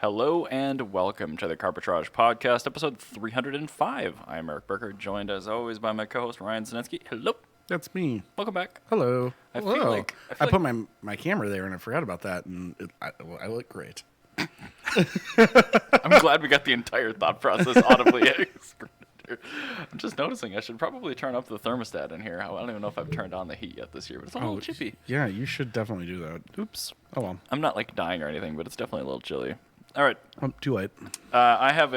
Hello and welcome to the Carbitrage Podcast, episode 305. I'm Eric Berker, joined as always by my co-host Ryan Sinetsky. Hello. That's me. Welcome back. Hello. I Hello. feel like I put my camera there and I forgot about that, and I look great. I'm glad we got the entire thought process audibly executed. I'm just noticing I should probably turn up the thermostat in here. I don't even know if I've turned on the heat yet this year, but it's a little chippy. Yeah, you should definitely do that. Oops. Oh well. I'm not like dying or anything, but it's definitely a little chilly. All right. Too late. I have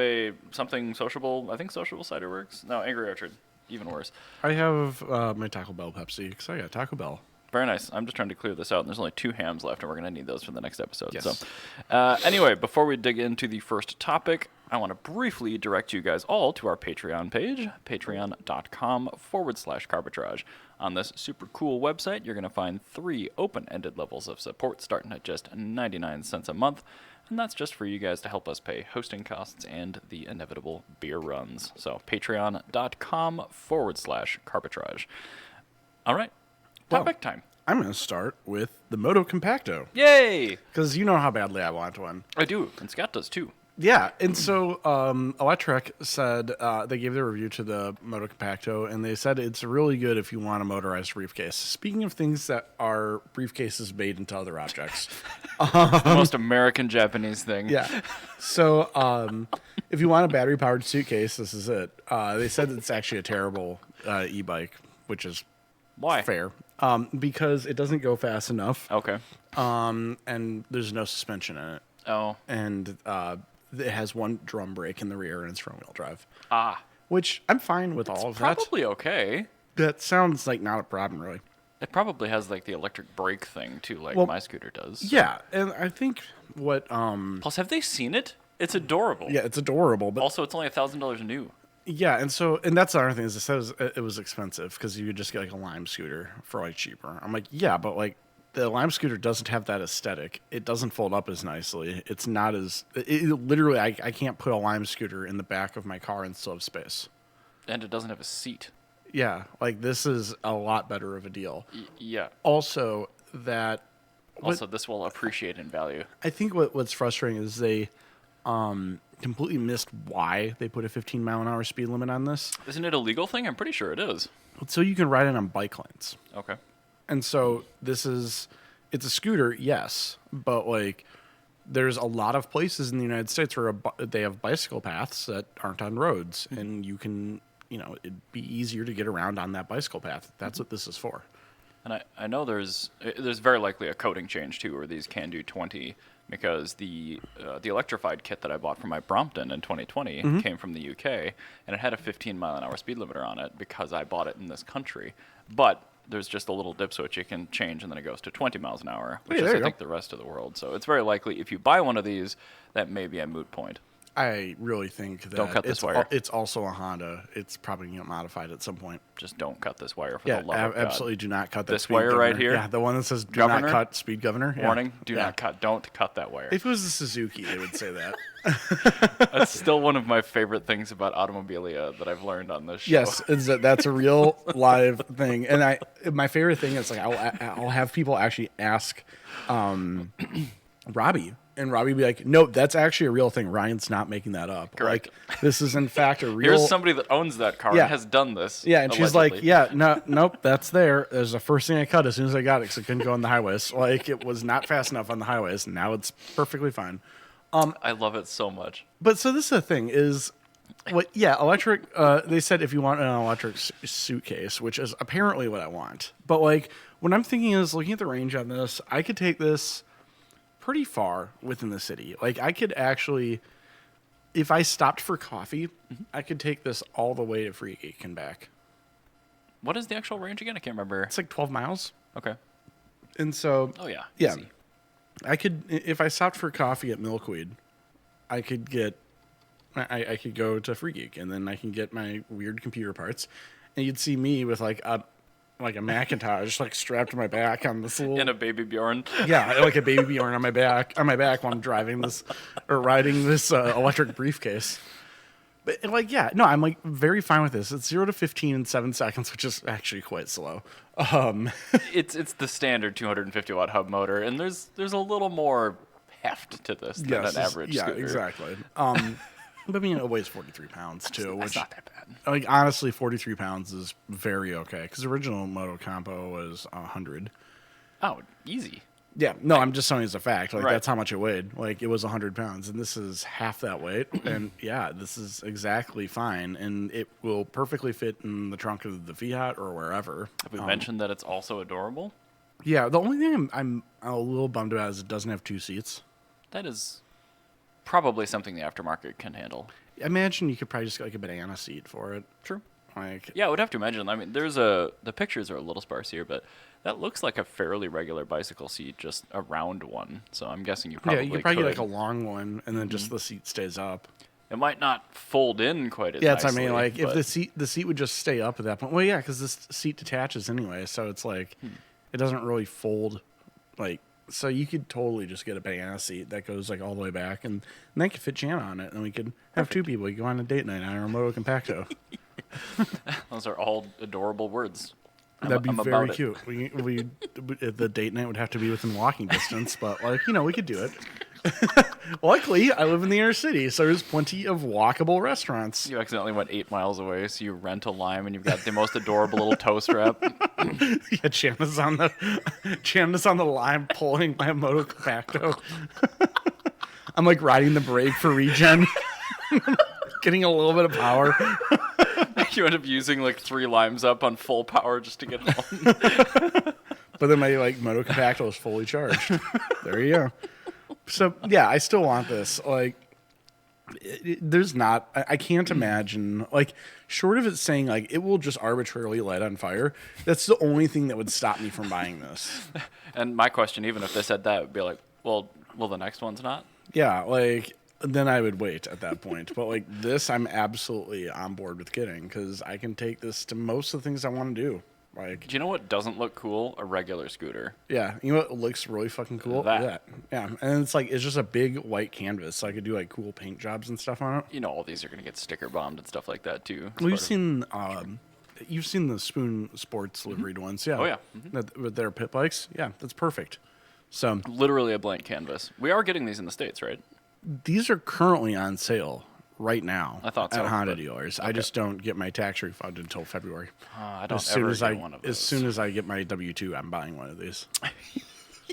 something sociable. I think Sociable Cider Works. No, Angry Orchard. Even worse. I have my Taco Bell Pepsi because I got Taco Bell. Very nice. I'm just trying to clear this out, and there's only 2 hams left, and we're going to need those for the next episode. Yes. So, anyway, before we dig into the first topic, I want to briefly direct you guys all to our Patreon page, patreon.com/Carbitrage. On this super cool website, you're going to find 3 open-ended levels of support starting at just 99 cents a month, and that's just for you guys to help us pay hosting costs and the inevitable beer runs. So, patreon.com/Carbitrage. All right. Topic time. I'm going to start with the MotoCompacto. Yay! Because you know how badly I want one. I do, and Scott does too. Yeah, and so Electric said they gave their review to the MotoCompacto, and they said it's really good if you want a motorized briefcase. Speaking of things that are briefcases made into other objects. The most American Japanese thing. Yeah. So if you want a battery-powered suitcase, this is it. They said it's actually a terrible e-bike, which is Why? fair. Because it doesn't go fast enough. Okay. And there's no suspension in it. Oh. And it has one drum brake in the rear, and it's front-wheel drive. Ah. Which I'm fine with all of that. Probably okay. That sounds like not a problem, really. It probably has like the electric brake thing too, like my scooter does. Yeah, and I think what... Plus, have they seen it? It's adorable. Yeah, it's adorable, but... Also, it's only $1,000 new. Yeah, and that's the other thing is it was expensive because you could just get like a Lime scooter for like cheaper. I'm like, yeah, but like the Lime scooter doesn't have that aesthetic. It doesn't fold up as nicely. It's not as literally. I can't put a Lime scooter in the back of my car and still have space. And it doesn't have a seat. Yeah, like this is a lot better of a deal. Yeah. Also, this will appreciate in value. I think what's frustrating is they completely missed why they put a 15-mile-an-hour speed limit on this. Isn't it a legal thing? I'm pretty sure it is. So you can ride it on bike lanes. Okay. And so it's a scooter, yes, but like there's a lot of places in the United States where they have bicycle paths that aren't on roads, and you can, it'd be easier to get around on that bicycle path. That's what this is for. And I know there's very likely a coding change too, where these can do 20, because the electrified kit that I bought for my Brompton in 2020 came from the UK, and it had a 15-mile-an-hour speed limiter on it because I bought it in this country. But there's just a little dip switch you can change, and then it goes to 20 miles an hour, which is, I think, the rest of the world. So it's very likely if you buy one of these, that may be a moot point. I really think that don't cut this wire. It's also a Honda. It's probably going to get modified at some point. Just don't cut this wire for the love of God. Absolutely do not cut that this speed wire governor. right here. Yeah, the one that says do governor? not cut speed governor. Warning, do not cut. Don't cut that wire. If it was a Suzuki, they would say that. That's still one of my favorite things about automobilia that I've learned on this show. Yes, is that's a real live thing. And my favorite thing is like I'll have people actually ask Robbie. And Robbie be like, no, that's actually a real thing. Ryan's not making that up. Correct. Like, this is, in fact, a real... Here's somebody that owns that car and has done this. Yeah, and allegedly. she's like, yeah, nope, that's there. There's the first thing I cut as soon as I got it because I couldn't go on the highways. Like, it was not fast enough on the highways. Now it's perfectly fine. I love it so much. But so this is the thing is... electric... they said if you want an electric suitcase, which is apparently what I want. But, like, what I'm thinking is, looking at the range on this, I could take this pretty far within the city. Like, I could actually, if I stopped for coffee, I could take this all the way to Free Geek and back. What is the actual range again? I can't remember. It's like 12 miles. Okay. And so... Oh, yeah. Yeah. Easy. I could, if I stopped for coffee at Milkweed, I could go to Free Geek, and then I can get my weird computer parts, and you'd see me with like a Macintosh like strapped to my back on this little... In a Baby Bjorn. Yeah, like a Baby Bjorn on my back while I'm driving this or riding this electric briefcase. But like, yeah, no, I'm like very fine with this. It's 0 to 15 in 7 seconds, which is actually quite slow. It's the standard 250 watt hub motor, and there's a little more heft to this than an average yeah, scooter. Exactly. But I mean, it weighs 43 pounds too, That's which not that bad. like honestly, 43 pounds is very okay because the original MotoCompo was 100. Oh, easy. Yeah, no, I'm just telling you as a fact. Like Right. that's how much it weighed. Like it was 100 pounds, and this is half that weight. And yeah, this is exactly fine, and it will perfectly fit in the trunk of the Fiat or wherever. Have we mentioned that it's also adorable? Yeah, the only thing I'm a little bummed about is it doesn't have 2 seats. That is probably something the aftermarket can handle. Imagine you could probably just get like a banana seat for it. True. Like Yeah, I would have to imagine. I mean, the pictures are a little sparse here, but that looks like a fairly regular bicycle seat, just a round one. So I'm guessing you probably yeah, you could probably could. get like a long one, and then just the seat stays up. It might not fold in quite as Yeah, nicely. that's what I mean. Like if but the seat would just stay up at that point. Well, yeah, because this seat detaches anyway, so it's like it doesn't really fold. Like so, you could totally just get a banana seat that goes like all the way back, and then could fit Jana on it, and we could have 2 people. You go on a date night on our MotoCompacto. Those are all adorable words. That'd be I'm very about it. cute. We the date night would have to be within walking distance, but like we could do it. Luckily, I live in the inner city, so there's plenty of walkable restaurants. You accidentally went 8 miles away, so you rent a Lime, and you've got the most adorable little toe strap. Yeah, Jana's on the line pulling my MotoCompacto. I'm like riding the brake for regen, getting a little bit of power. You end up using like 3 Limes up on full power just to get home. But then my like MotoCompacto is fully charged. There you go. So yeah, I still want this. Like, there's not. I can't imagine. Like, short of it saying like it will just arbitrarily light on fire. That's the only thing that would stop me from buying this. And my question, even if they said that, would be like, well, the next one's not? Yeah, like then I would wait at that point. But like this, I'm absolutely on board with getting because I can take this to most of the things I want to do. Like, Do you know what doesn't look cool? A regular scooter. yeah, you know what looks really fucking cool? That. Yeah, and it's just a big white canvas, so I could do like cool paint jobs and stuff on it. You know, all these are going to get sticker bombed and stuff like that, too. Well, you've seen the Spoon Sports liveried ones, yeah? Oh, yeah. With their pit bikes, yeah, that's perfect. So Literally a blank canvas. We are getting these in the States, right? these are currently on sale right now. I thought so, at Honda but- dealers. I just don't get my tax refund until February. I don't As soon ever as get one of those. as soon as I get my W-2, I'm buying one of these.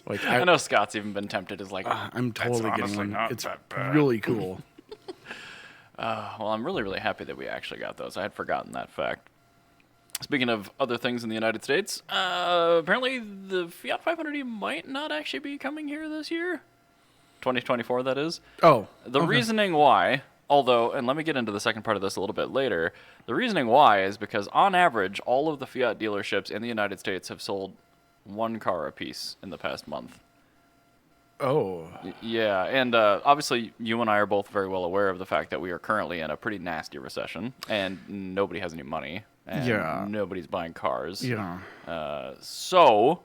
Like I know Scott's even been tempted as like, I'm totally getting honestly one. not It's that bad. really cool. well, I'm really, really happy that we actually got those. I had forgotten that fact. Speaking of other things in the United States, apparently the Fiat 500e might not actually be coming here this year. 2024, that is. Oh, The okay. reasoning why, although, and let me get into the second part of this a little bit later, the reasoning why is because on average, all of the Fiat dealerships in the United States have sold 1 car apiece in the past month. Oh, Yeah, and obviously you and I are both very well aware of the fact that we are currently in a pretty nasty recession, and nobody has any money, and Yeah. nobody's buying cars. yeah. So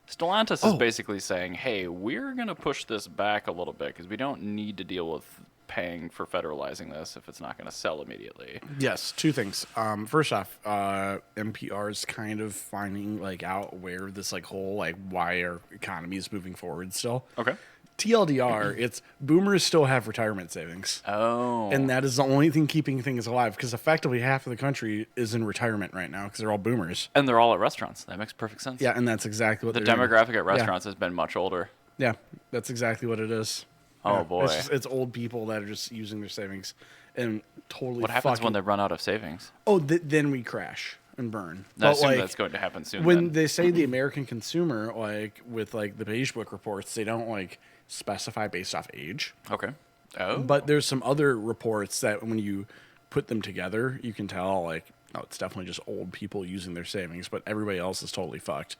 Stellantis is basically saying, hey, we're going to push this back a little bit because we don't need to deal with paying for federalizing this if it's not going to sell immediately. Yes, 2 things. First off, NPR is kind of finding like out where this like whole like why our economy is moving forward still. Okay. TLDR, it's boomers still have retirement savings. Oh. And that is the only thing keeping things alive because effectively half of the country is in retirement right now because they're all boomers. And they're all at restaurants. That makes perfect sense. Yeah, and that's exactly what The they're doing. demographic at restaurants has been much older. Yeah, that's exactly what it is. Oh, Yeah, boy. It's old people that are just using their savings and totally What happens fucking... when they run out of savings? Oh, then we crash and burn. I But, assume like, that's going to happen soon. when then. they say the American consumer, like with like the Beige Book reports, they don't like specify based off age. Okay. Oh. But there's some other reports that when you put them together, you can tell like, oh, it's definitely just old people using their savings, but everybody else is totally fucked.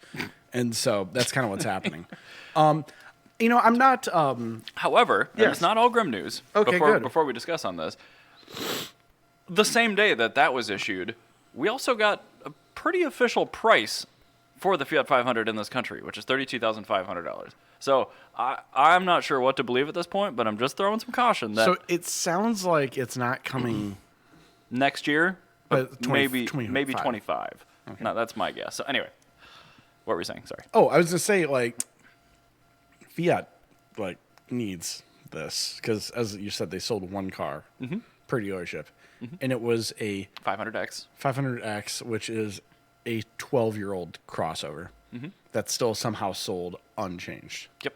And so that's kind of what's happening. I'm not. However, and Yes. it's not all grim news. Okay, good. Before we discuss on this, the same day that was issued, we also got a pretty official price for the Fiat 500 in this country, which is $32,500. So I'm not sure what to believe at this point, but I'm just throwing some caution that So it sounds like it's not coming. next year, but 20 maybe 25. 25. No, that's my guess. So anyway, what were you saying? Sorry. Oh, I was gonna say like Fiat, like needs this because, as you said, they sold one car per dealership, and it was a 500X. 500X, which is a 12-year-old crossover that's still somehow sold unchanged. Yep.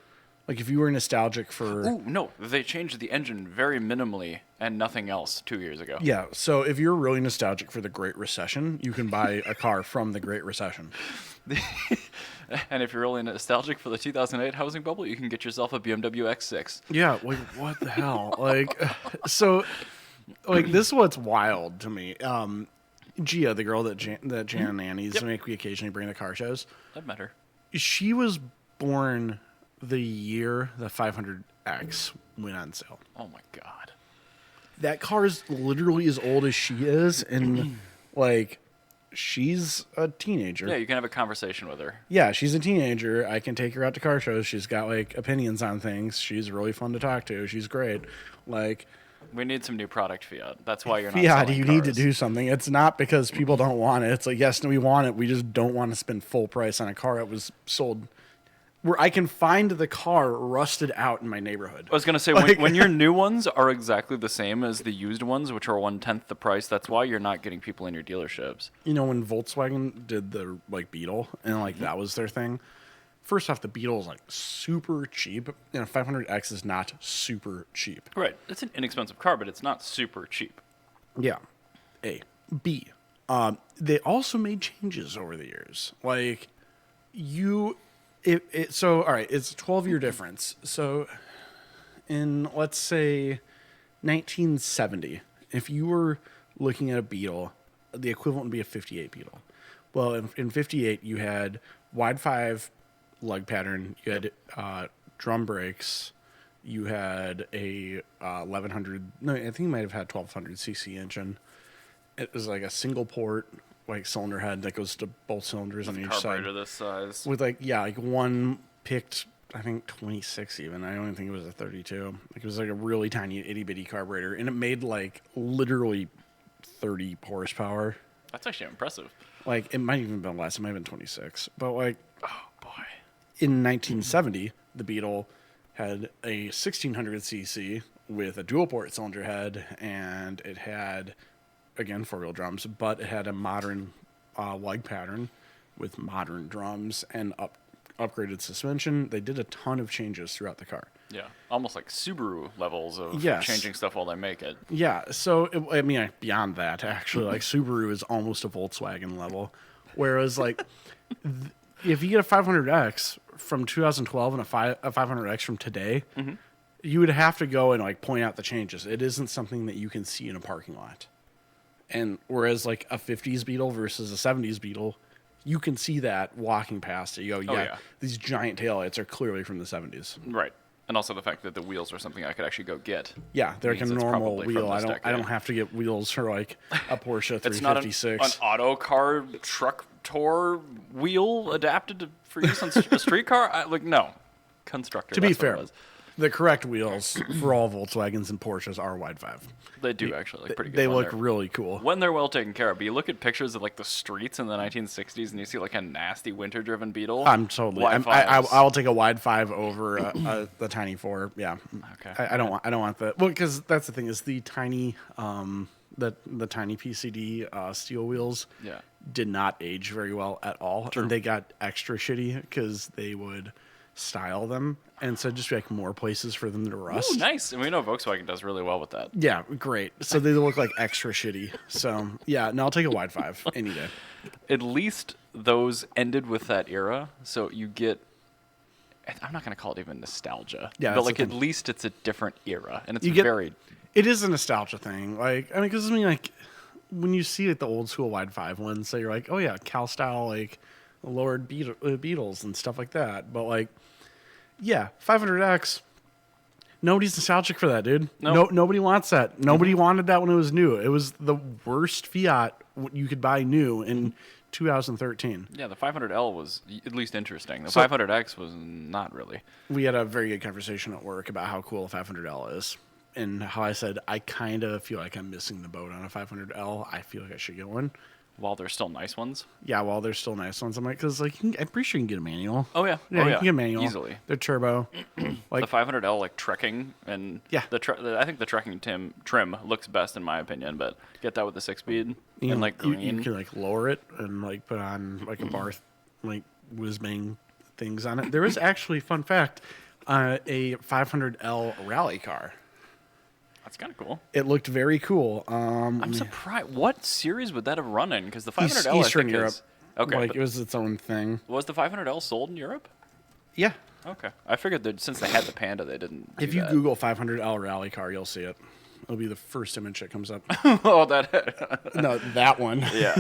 Like if you were nostalgic for... Oh, no. They changed the engine very minimally and nothing else 2 years ago. Yeah, so if you're really nostalgic for the Great Recession, you can buy a car from the Great Recession. And if you're really nostalgic for the 2008 housing bubble, you can get yourself a BMW X6. Yeah, like what the hell? Like, so, like this is what's wild to me. Gia, the girl that Jan nannies, we occasionally bring to car shows. I've met her. She was born the year the 500X went on sale. Oh my god. That car is literally as old as she is, and like she's a teenager. Yeah, you can have a conversation with her. Yeah, she's a teenager. I can take her out to car shows. She's got like opinions on things. She's really fun to talk to. She's great. Like, we need some new product, Fiat. That's why you're not Fiat, selling you cars. need to do something. It's not because people don't want it. It's like, yes, we want it. We just don't want to spend full price on a car that was sold where I can find the car rusted out in my neighborhood. I was going to say, when your new ones are exactly the same as the used ones, which are 1/10 the price, that's why you're not getting people in your dealerships. You know, when Volkswagen did the like Beetle and like that was their thing. First off, the Beetle is like super cheap. You know, 500X is not super cheap. Right. It's an inexpensive car, but it's not super cheap. Yeah. A. B. They also made changes over the years. Like so all right, it's a 12-year difference. So in let's say 1970, if you were looking at a Beetle, the equivalent would be a 58 Beetle. Well, in 58 you had wide 5 lug pattern, you had drum brakes, you had a 1100, no, I think you might have had 1200 cc engine. It was like a single port like cylinder head that goes to both cylinders on each side. Carburetor this size. With like one picked, I think 26 even. I don't even think it was a 32. Like it was like a really tiny itty bitty carburetor, and it made like literally 30 horsepower. That's actually impressive. Like it might even have been less. It might have been 26. But like, Oh boy. in 1970, the Beetle had a 1600 cc with a dual port cylinder head, and it had, again, 4-wheel drums, but it had a modern lug pattern with modern drums and upgraded suspension. They did a ton of changes throughout the car. Yeah. Almost like Subaru levels of Yes. changing stuff while they make it. Yeah, so, beyond that, actually, like, Subaru is almost a Volkswagen level. Whereas, like, if you get a 500X from 2012 and a 500X from today, you would have to go and, like, point out the changes. It isn't something that you can see in a parking lot. And whereas like a 50s Beetle versus a 70s Beetle, you can see that walking past it. You go, yeah, these giant taillights are clearly from the 70s. Right. And also the fact that the wheels are something I could actually go get. Yeah, they're like a Means it's normal probably from wheel. this I decade. don't have to get wheels for like a Porsche 356. It's not an auto car truck tour wheel adapted for use on a street car? No. Constructor. To be that's what it fair, was. the correct wheels for all Volkswagens and Porsches are wide 5. They do actually look pretty good. They when look they're- really cool. when they're well taken care of. But you look at pictures of like the streets in the 1960s, and you see like a nasty winter-driven Beetle. I'm totally. Wide I fives. will take a wide 5 over the tiny 4. Yeah. Okay. I don't want that. Well, because that's the thing is the tiny the tiny PCD steel wheels. Yeah. Did not age very well at all. True. And they got extra shitty because they would style them, and so just like more places for them to rust. Ooh, nice. And we know Volkswagen does really well with that. Yeah, great. So they look like extra shitty. So yeah, no, I'll take a wide 5 any day. At least those ended with that era, so you get. I'm not going to call it even nostalgia. Yeah, but that's like the at thing. least it's a different era, and it's You get- very. It is a nostalgia thing. Like because like when you see like the old school wide 5 ones, so you're like, oh yeah, Cal style like lowered Beetles and stuff like that. But like, yeah, 500X. Nobody's nostalgic for that, dude. Nope. Nobody wants that. Nobody wanted that when it was new. It was the worst Fiat you could buy new in 2013. Yeah, the 500L was at least interesting. The So- 500X was not really. We had a very good conversation at work about how cool a 500L is. And how I said, I kind of feel like I'm missing the boat on a 500L. I feel like I should get one. While there's still nice ones. Yeah, well, there's still nice ones. I'm like, because like I'm pretty sure you can get a manual. Oh yeah, Yeah, oh, you yeah. can get a manual Easily. They're turbo. Like The 500L like trekking and Yeah. I think the trekking trim looks best in my opinion, but get that with the 6-speed and like green. You can like lower it and like put on like a bar like whiz bang things on it. There is actually, fun fact, a 500L rally car. That's kind of cool. It looked very cool. I'm surprised. What series would that have run in? Because the 500L Eastern I think Europe. is okay. Like it was its own thing. Was the 500L sold in Europe? Yeah. Okay, I figured that since they had the Panda, they didn't. If you Google 500L rally car, you'll see it. It'll be the first image that comes up. Oh, that. No, that one. Yeah.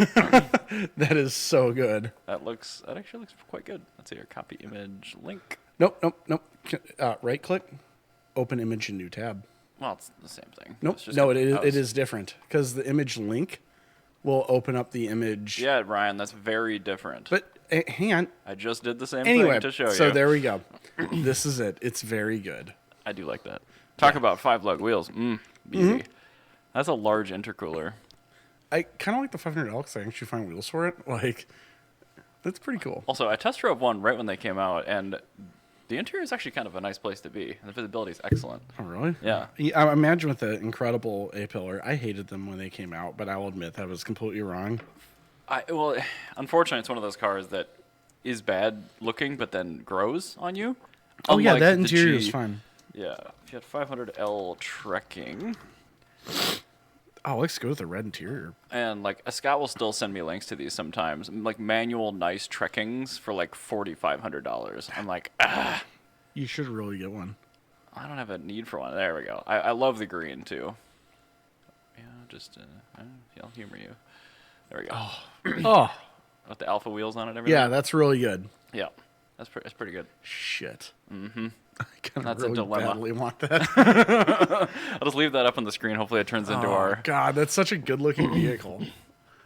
That is so good. That actually looks quite good. Let's see your copy image link. Nope. Right click, open image in new tab. Well, it's the same thing. Nope. It is different because the image link will open up the image. Yeah, Ryan, that's very different. But hang on. I just did the same Anyway, thing to show you. so there we go. This is it. It's very good. I do like that. Talk about 5-lug wheels. Beauty. Mm-hmm. That's a large intercooler. I kind of like the 500L because I actually find wheels for it. Like, that's pretty cool. Also, I test drove one right when they came out, and the interior is actually kind of a nice place to be. The visibility is excellent. Oh, really? Yeah. I imagine with the incredible A-pillar, I hated them when they came out, but I will admit that was completely wrong. Well, unfortunately, it's one of those cars that is bad looking, but then grows on you. Oh, yeah, Unlike that the interior G. is fine. Yeah. If you had 500L trekking, Oh, let's go with the red interior. and like a Scott will still send me links to these sometimes, like manual nice trekkings for like $4,500. I'm like, You should really get one. I don't have a need for one. There we go. I love the green too. Yeah, just I'll humor you. There we go. Oh, With the alpha wheels on it, and everything. yeah, that's really good. Yeah, that's pretty good. Shit. Mm-hmm. I kind of That's a really dilemma. badly want that. I'll just leave that up on the screen. Hopefully, it turns into Oh, our. God, that's such a good-looking vehicle.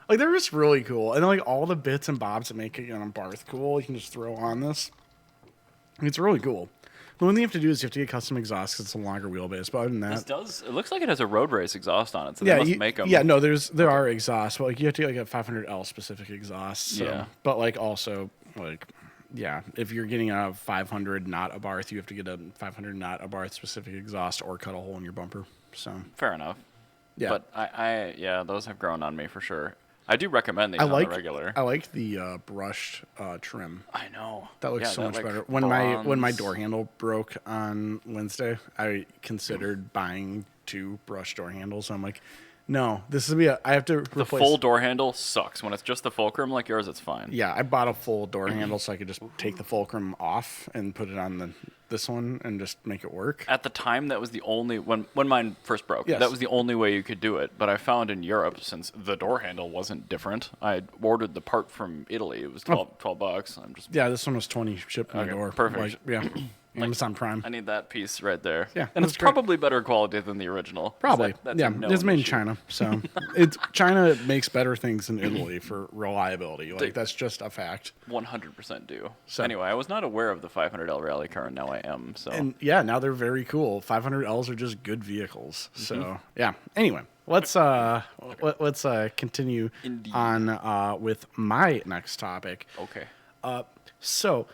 Like, they're just really cool. And then, like, all the bits and bobs that make it on Barth cool, you can just throw on this. It's really cool. The only thing you have to do is you have to get custom exhaust because it's a longer wheelbase. But other than This that, does. It looks like it has a road race exhaust on it, so yeah, they must make them. yeah, no, there are exhausts, but like you have to get like a 500L specific exhaust. So, Yeah. but like also like, yeah, if you're getting a 500 not a Barth, you have to get a 500 not a Barth specific exhaust or cut a hole in your bumper. So Fair enough. yeah, But yeah, those have grown on me for sure. I do recommend these on the regular. I like the brushed trim. I know. That looks Yeah, so much like, better. When my bronze. door handle broke on Wednesday, I considered buying 2 brush door handles. I'm like, no, this is I have to The replace full door handle sucks. When it's just the fulcrum like yours, it's fine. Yeah, I bought a full door handle so I could just take the fulcrum off and put it on this one and just make it work. At the time, that was the only when mine first broke. Yes. That was the only way you could do it. But I found in Europe, since the door handle wasn't different, I ordered the part from Italy. It was $12. I'm just Yeah, this one was 20 shipped to my Okay, door. perfect. Like, yeah, Amazon Prime. I need that piece right there. Yeah, and it's that's great. probably better quality than the original. 'cause Probably. that's Yeah, a known it's made in issue. China. So China makes better things than Italy for reliability. Like, that's just a fact. 100% do. So- Anyway, I was not aware of the 500L rally car, and now I am. So And yeah, now they're very cool. 500Ls are just good vehicles. So Mm-hmm. yeah. Anyway, let's continue Indeed. on with my next topic. okay. So,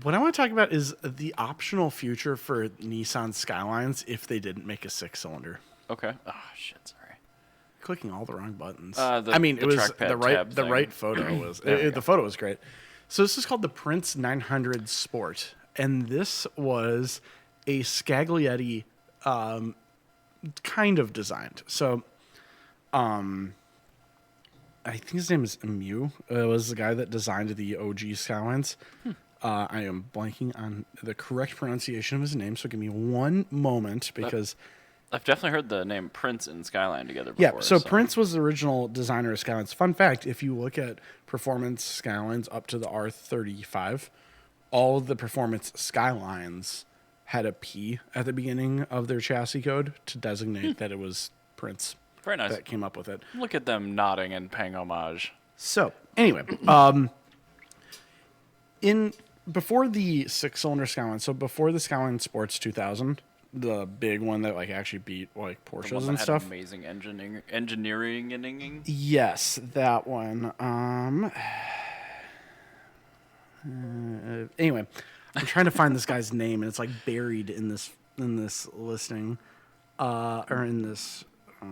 what I want to talk about is the optional future for Nissan Skylines if they didn't make a 6-cylinder. Okay. Oh shit. Sorry. Clicking all the wrong buttons. The it was trackpad the right tab the thing. right photo was There we go. the photo was great. So this is called the Prince 900 Sport, and this was a Scaglietti kind of designed. So, I think his name is Emu. It was the guy that designed the OG Skylines. I am blanking on the correct pronunciation of his name, so give me one moment because I've definitely heard the name Prince and Skyline together yeah. before. So Prince was the original designer of Skylines. Fun fact: if you look at performance Skylines up to the R35, all of the performance Skylines had a P at the beginning of their chassis code to designate that it was Prince Very nice. that came up with it. Look at them nodding and paying homage. So anyway, before the 6-cylinder Skyline, so before the Skyline Sports 2000, the big one that like actually beat like The Porsches one that and had stuff. amazing engineering. Yes, that one. Anyway, I'm trying to find this guy's name, and it's like buried in this listing, or in this.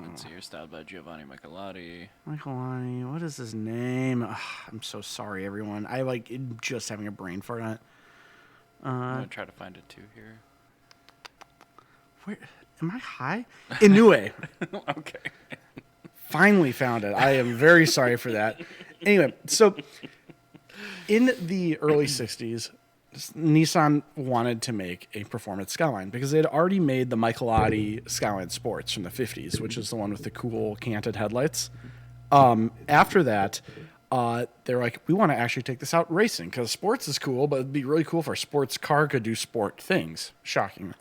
Let's see here, styled by Giovanni Michelotti. Michelani, what is his name? Ugh, I'm so sorry, everyone. I like just having a brain fart on it. I'm gonna try to find it too here. Where am I high? Inoue. Okay. Finally found it. I am very sorry for that. Anyway, so in the early 60s, Nissan wanted to make a performance Skyline because they had already made the Michelotti Skyline Sports from the 50s, which is the one with the cool canted headlights. After that, they're like, we want to actually take this out racing because sports is cool, but it'd be really cool if our sports car could do sport things. Shocking.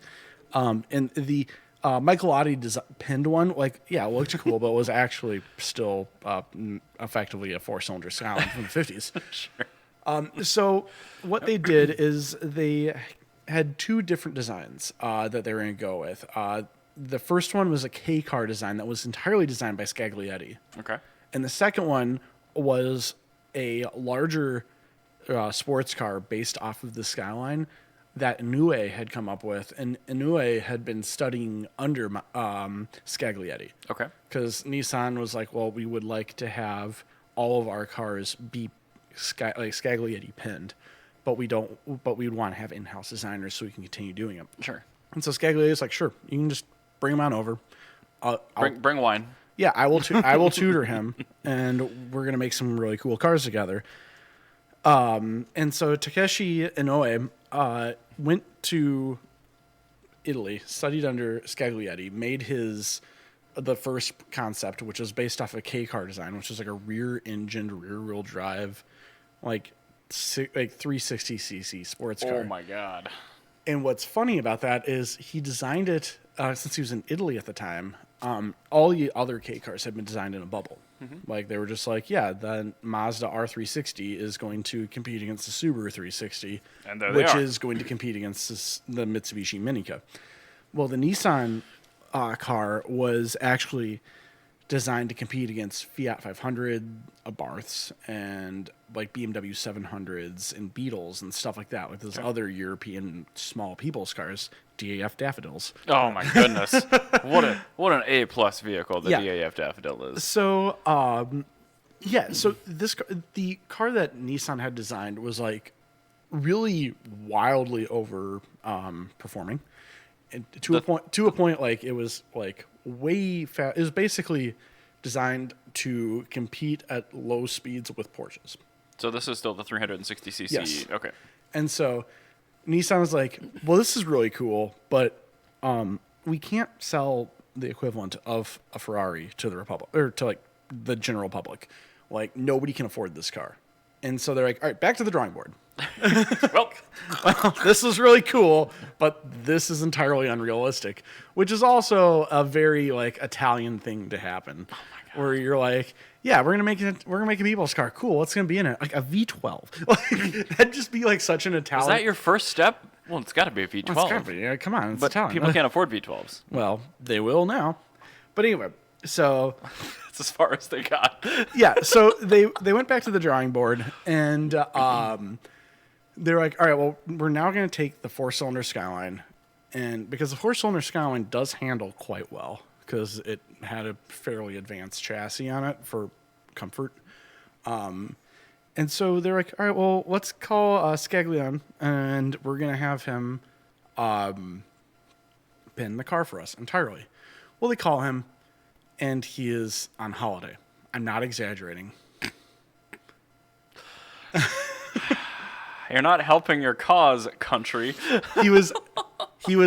And the Michelotti pinned one, like, yeah, it looked cool, but it was actually still effectively a 4-cylinder Skyline from the 50s. Sure. So what they did is they had two different designs that they were going to go with. The first one was a K car design that was entirely designed by Scaglietti. Okay. And the second one was a larger sports car based off of the Skyline that Inoue had come up with. And Inoue had been studying under Scaglietti. Okay. Because Nissan was like, well, we would like to have all of our cars be Scaglietti pinned, but we would want to have in-house designers so we can continue doing it. Sure. And so Scaglietti like, sure, you can just bring him on over. Bring wine. Yeah, I will. I will tutor him, and we're gonna make some really cool cars together. And so Takeshi Inoue went to Italy, studied under Scaglietti, made the first concept, which is based off a K car design, which is like a rear-engined, rear-wheel drive, like 360cc sports car. Oh my God. And what's funny about that is he designed it since he was in Italy at the time. All the other K cars had been designed in a bubble. Mm-hmm. Like they were just like, yeah, the Mazda R360 is going to compete against the Subaru 360, which is going to compete against the Mitsubishi Minica. Well, the Nissan car was actually designed to compete against Fiat 500 Abarths and like BMW 700s and Beetles and stuff like that, like those other European small people's cars, DAF Daffodils. Oh my goodness. what an A+ vehicle the DAF Daffodil is. So so the car that Nissan had designed was like really wildly over performing. And to a point like it was like way fast. It was basically designed to compete at low speeds with Porsches. So this is still the 360cc. Yes. Okay. And so Nissan was like, well, this is really cool, but we can't sell the equivalent of a Ferrari to the Republic or to like the general public. Like nobody can afford this car. And so they're like, all right, back to the drawing board. well, this is really cool, but this is entirely unrealistic, which is also a very like Italian thing to happen. Oh my God. Where you're like, yeah, we're gonna make a people's car. Cool. What's gonna be in it? Like a V12. Like, that'd just be like such an Italian. Is that your first step? Well, it's got to be a V12. Well, it's gotta be. Yeah, come on, it's but Italian. People can't afford V12s. Well, they will now. But anyway, so that's as far as they got. Yeah. So they went back to the drawing board and they're like, all right, well, we're now going to take the 4-cylinder Skyline, and because the 4-cylinder Skyline does handle quite well because it had a fairly advanced chassis on it for comfort. And so they're like, all right, well, let's call Scaglione, and we're going to have him pin the car for us entirely. Well, they call him, and he is on holiday. I'm not exaggerating. You're not helping your cause, country. He was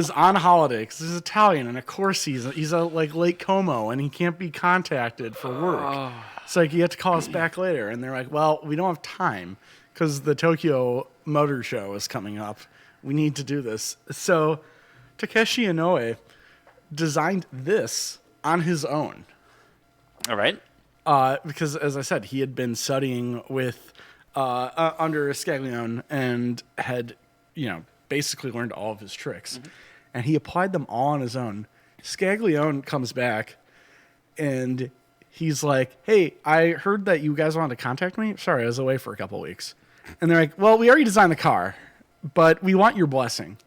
on holiday because he's Italian, and of course he's a like Lake Como, and he can't be contacted for work. So like, you have to call us back later, and they're like, well, we don't have time because the Tokyo Motor Show is coming up. We need to do this. So Takeshi Inoue designed this on his own. All right. Because as I said, he had been studying with under Scaglione and had, basically learned all of his tricks. Mm-hmm. and he applied them all on his own. Scaglione comes back, and he's like, hey, I heard that you guys wanted to contact me. Sorry, I was away for a couple of weeks. And they're like, well, we already designed the car, but we want your blessing.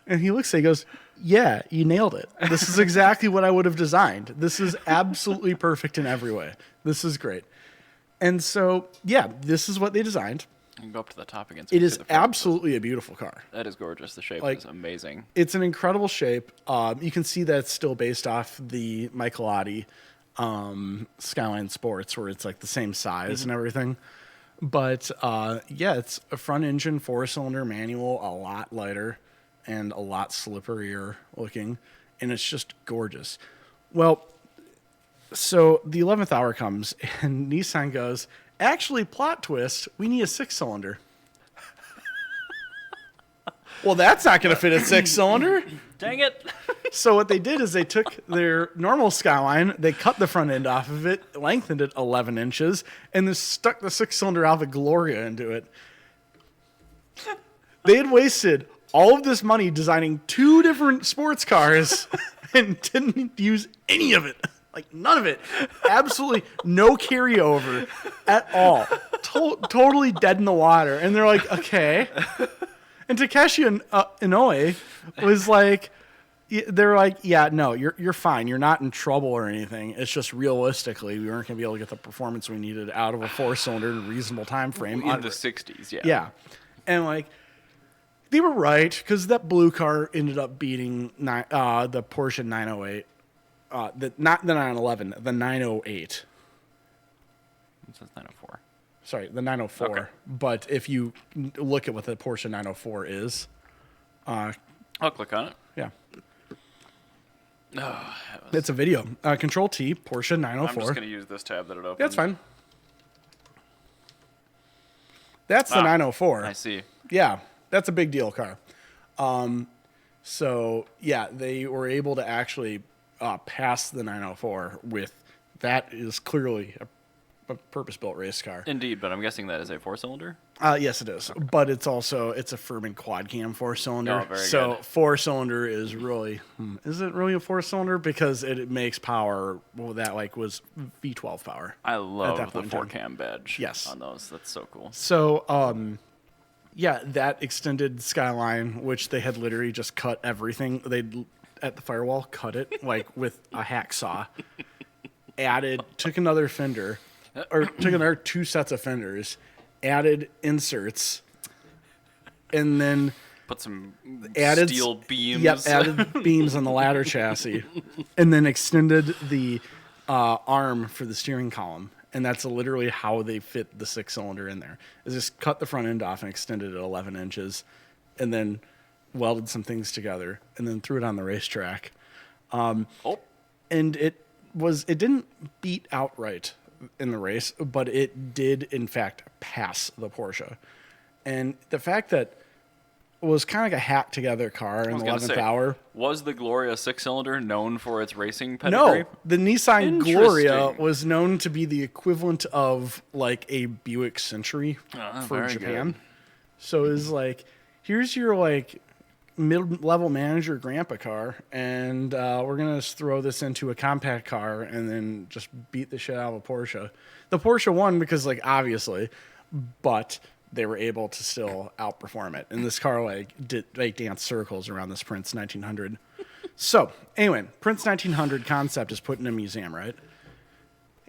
And he looks at it, he goes, yeah, you nailed it. This is exactly what I would have designed. This is absolutely perfect in every way. This is great. And so, yeah, this is what they designed. You can go up to the top again. It is absolutely a beautiful car. That is gorgeous. The shape is amazing. It's an incredible shape. You can see that it's still based off the Michelotti Skyline Sports, where it's like the same size and everything. But, yeah, it's a front engine, 4-cylinder manual, a lot lighter and a lot slipperier looking, and it's just gorgeous. Well, so the 11th hour comes, and Nissan goes, actually, plot twist, we need a 6-cylinder. Well, that's not going to fit a 6-cylinder. Dang it. So what they did is they took their normal Skyline, they cut the front end off of it, lengthened it 11 inches, and then stuck the 6-cylinder Alfa Gloria into it. They had wasted all of this money designing 2 different sports cars and didn't use any of it. Like, none of it. Absolutely no carryover at all. Totally dead in the water. And they're like, okay. And Takeshi Inoue was like, they're like, yeah, no, you're fine. You're not in trouble or anything. It's just realistically, we weren't going to be able to get the performance we needed out of a 4-cylinder in a reasonable time frame. In the 60s, yeah. Yeah. And, like, they were right, because that blue car ended up beating the Porsche 908. Not the 911, the 908. It says 904. Sorry, the 904. Okay. But if you look at what the Porsche 904 is... I'll click on it. Yeah. Oh, it's a video. Control T, Porsche 904. I'm just going to use this tab that it opens. That's fine. That's the 904. I see. Yeah, that's a big deal car. So, yeah, they were able to actually pass the 904 with... That is clearly a purpose-built race car. Indeed, but I'm guessing that is a 4-cylinder? Yes, it is. Okay. But it's a Furman quad cam 4-cylinder. Oh, very so good. 4-cylinder is really, is it really a 4-cylinder? Because it makes power, that was V12 power. I love the 4-cam badge yes. on those. That's so cool. So, yeah, that extended Skyline, which they had literally just cut everything. They'd, at the firewall, cut it, with a hacksaw. Took another fender, or took another 2 sets of fenders, added inserts, and then put some added steel beams. Yep, added beams on the ladder chassis, and then extended the arm for the steering column. And that's literally how they fit the 6-cylinder in there. Is just cut the front end off and extended it 11 inches, and then welded some things together, and then threw it on the racetrack. And it didn't beat outright in the race, but it did, in fact, pass the Porsche. And the fact that it was kind of like a hacked-together car in the 11th hour. Was the Gloria 6-cylinder known for its racing pedigree? No, the Nissan Gloria was known to be the equivalent of, a Buick Century for Japan. Good. So it was here's your, mid-level manager grandpa car, and we're going to throw this into a compact car and then just beat the shit out of a Porsche. The Porsche won because, obviously, but they were able to still outperform it. And this car, danced circles around this Prince 1900. So, anyway, Prince 1900 concept is put in a museum, right?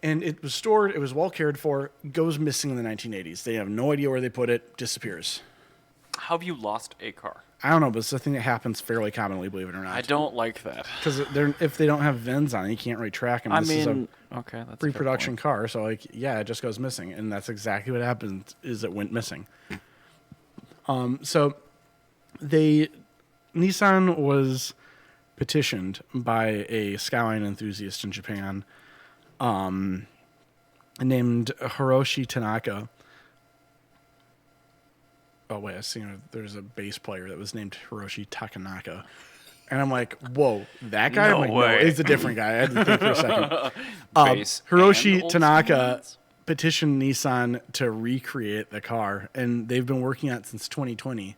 And it was stored, it was well cared for, goes missing in the 1980s. They have no idea where they put it, disappears. How have you lost a car? I don't know, but it's a thing that happens fairly commonly, believe it or not. I don't like that. Because if they don't have VINs on it, you can't really track them. This is a pre-production car, so it just goes missing. And that's exactly what happened, is it went missing. So Nissan was petitioned by a Skyline enthusiast in Japan named Hiroshi Tanaka. Oh, wait, I see there's a bass player that was named Hiroshi Takanaka. And I'm like, whoa, that guy? No way. No, he's a different guy. I had to think for a second. Hiroshi Tanaka petitioned Nissan to recreate the car, and they've been working on it since 2020.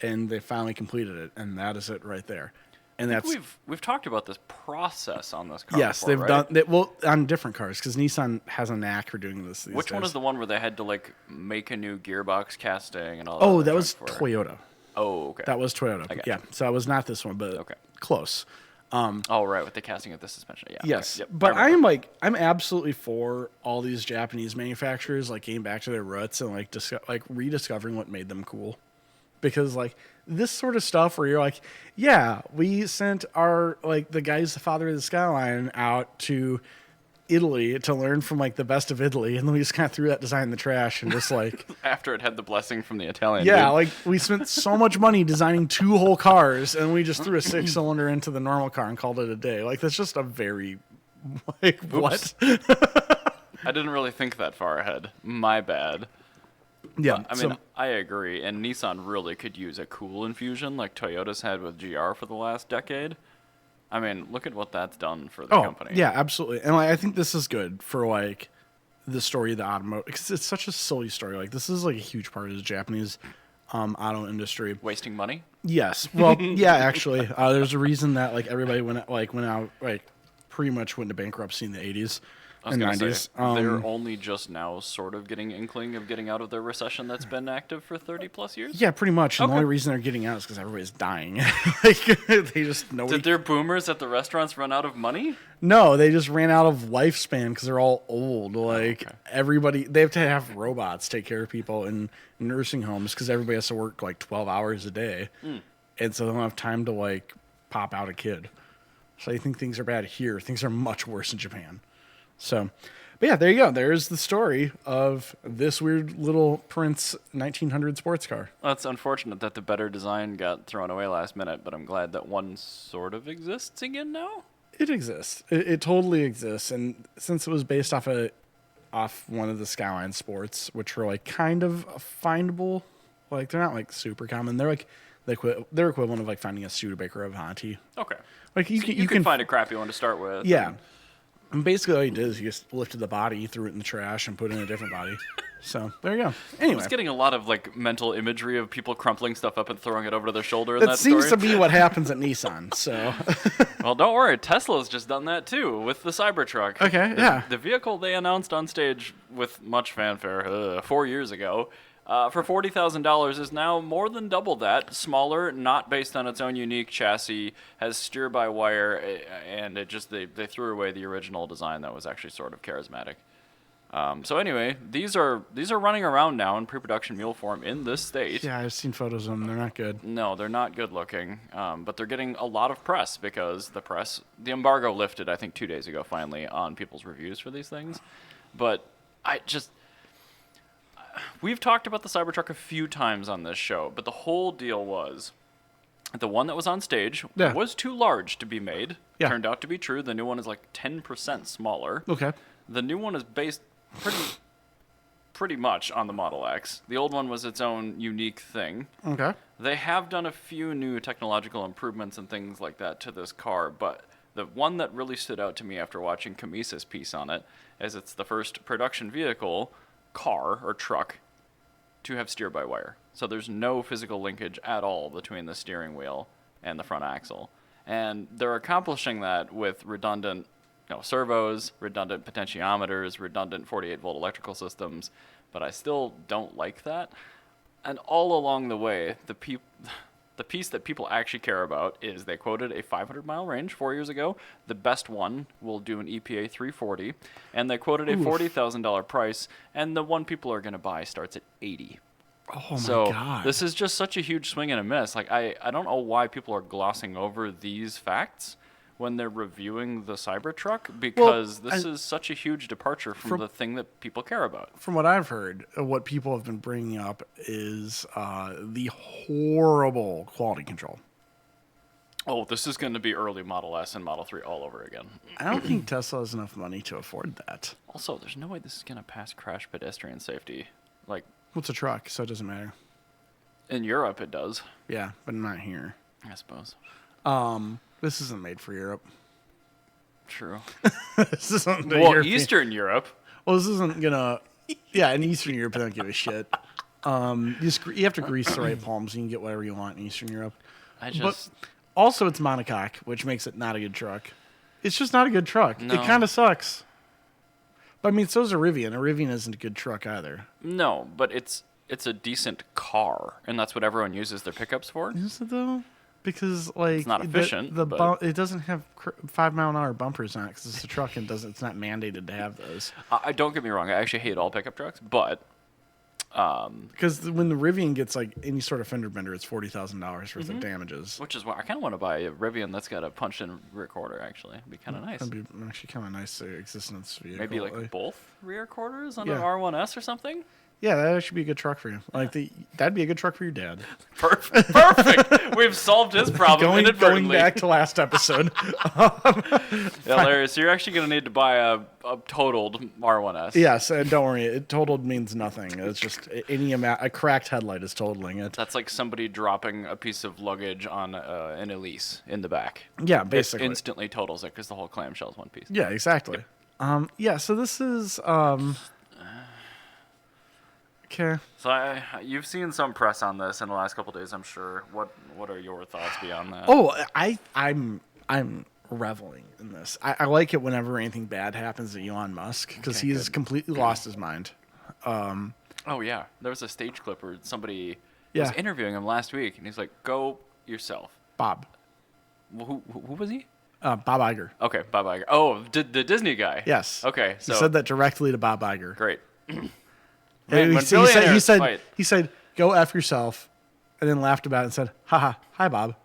and they finally completed it, and that is it right there. And that's we've talked about this process on this car. yes, before, they've right? done well on different cars because Nissan has a knack for doing this. These Which one days. is the one where they had to like make a new gearbox casting and all? Oh, that that was junk for it? Toyota. Oh, okay. That was Toyota. I gotcha. Yeah, so it was not this one, but Okay. close. Oh, right, with the casting of the suspension. Yeah. Yes, Okay. Yep, but I remember. I'm absolutely for all these Japanese manufacturers like getting back to their roots and like rediscovering what made them cool, because like this sort of stuff where you're like, yeah, we sent our like the guys, the father of the Skyline, out to Italy to learn from like the best of Italy, and then we just kind of threw that design in the trash and just like. After it had the blessing from the Italian. Yeah, dude. like we spent so much money designing 2 whole cars, and we just threw a 6-cylinder into the normal car and called it a day. Like that's just a very, like what? I didn't really think that far ahead. My bad. Yeah, I mean, I agree, and Nissan really could use a cool infusion like Toyota's had with GR for the last decade. I mean, look at what that's done for the company. yeah, absolutely. And like, I think this is good for like the story of the automotive, because it's such a silly story. Like this is like a huge part of the Japanese auto industry. Wasting money? Yes. Well, yeah, actually, there's a reason that like everybody went out like pretty much went into bankruptcy in the 80s I was and gonna 90s. say, they're only just now sort of getting inkling of getting out of their recession that's been active for 30 plus years? Yeah, pretty much. And the Okay. only reason they're getting out is because everybody's dying. Like they just Did their boomers at the restaurants run out of money? No, they just ran out of lifespan because they're all old. Like everybody, they have to have robots take care of people in nursing homes because everybody has to work like 12 hours a day, and so they don't have time to like pop out a kid. So I think things are bad here. Things are much worse in Japan. So, but yeah, there you go. There's the story of this weird little Prince 1900 sports car. Well, it's unfortunate that the better design got thrown away last minute, but I'm glad that one sort of exists again now. It exists. It totally exists, and since it was based off one of the Skyline sports, which are like kind of findable, like they're not like super common. They're like they're equivalent of like finding a Studebaker of Avanti. Okay. Like You can find a crappy one to start with. yeah. And basically, all you did is you just lifted the body, threw it in the trash, and put in a different body. So there you go. I Anyway, was getting a lot of like mental imagery of people crumpling stuff up and throwing it over to their shoulder in that that seems story. to be what happens at Nissan. So Well, don't worry. Tesla's just done that too with the Cybertruck. Okay, yeah. The vehicle they announced on stage with much fanfare 4 years ago for $40,000 is now more than double that. Smaller, not based on its own unique chassis, has steer-by-wire, and it just they threw away the original design that was actually sort of charismatic. So anyway, these are running around now in pre-production mule form in this state. yeah, I've seen photos of them. They're not good. No, they're not good looking, but they're getting a lot of press because the embargo lifted, I think, 2 days ago finally on people's reviews for these things. But we've talked about the Cybertruck a few times on this show, but the whole deal was the one that was on stage Yeah. was too large to be made. Yeah. Turned out to be true. The new one is like 10% smaller. Okay. The new one is based pretty much on the Model X. The old one was its own unique thing. Okay. They have done a few new technological improvements and things like that to this car, but the one that really stood out to me after watching Camisa's piece on it is it's the first production vehicle, car or truck, to have steer-by-wire. So there's no physical linkage at all between the steering wheel and the front axle. And they're accomplishing that with redundant servos, redundant potentiometers, redundant 48-volt electrical systems, but I still don't like that. And all along the way, the piece that people actually care about is they quoted a 500-mile range 4 years ago. The best one will do an EPA 340, and they quoted a $40,000 price, and the one people are going to buy starts at $80,000. Oh So my god. this is just such a huge swing and a miss. Like I don't know why people are glossing over these facts when they're reviewing the Cybertruck, because this is such a huge departure from the thing that people care about. From what I've heard, what people have been bringing up is the horrible quality control. Oh, this is going to be early Model S and Model 3 all over again. I don't think Tesla has enough money to afford that. Also, there's no way this is going to pass crash pedestrian safety. Like, Well, it's a truck, so it doesn't matter. in Europe, it does, Yeah, but not here. I suppose. This isn't made for Europe. True. This isn't Well, Eastern Europe. Well, this isn't gonna. Yeah, in Eastern Europe, they don't give a shit. You have to grease the right palms. You can get whatever you want in Eastern Europe. But also, it's monocoque, which makes it not a good truck. It's just not a good truck. No. It kind of sucks. But I mean, so's a Rivian. A Rivian isn't a good truck either. No, but it's a decent car, and that's what everyone uses their pickups for. Is it though? Because like It's not efficient, it doesn't have 5-mile-an-hour bumpers on it because it's a truck and it's not mandated to have those. I don't get me wrong. I actually hate all pickup trucks, but Because when the Rivian gets like any sort of fender bender, it's $40,000 worth of damages. which is why I kind of want to buy a Rivian that's got a punched-in rear quarter. Actually, it'd be kind of nice. That'd be actually kind of nice existence vehicle. Maybe like both rear quarters on Yeah. an R1S or something. Yeah, that actually be a good truck for you. Like that'd be a good truck for your dad. Perfect. We've solved his problem Going inadvertently. back to last episode. Yeah, Larry, so you're actually going to need to buy a totaled R1S. Yes, and don't worry, it totaled means nothing. It's just any amount. A cracked headlight is totaling it. That's like somebody dropping a piece of luggage on an Elise in the back. Yeah, basically. It instantly totals it because the whole clamshell is one piece. Yeah, exactly. Yeah, so this is okay. So you've seen some press on this in the last couple days, I'm sure. What are your thoughts beyond that? Oh, I'm reveling in this. I like it whenever anything bad happens to Elon Musk because Okay, he has good. completely lost his mind. Oh yeah, there was a stage clip where somebody Yeah. was interviewing him last week, and he's like, "Go yourself." Bob Who was he? Bob Iger. Okay, Bob Iger. Oh, the Disney guy. Yes. Okay, He so said that directly to Bob Iger. great. And When billionaires fight. he said, "Go F yourself," and then laughed about it and said, "Haha, hi Bob,"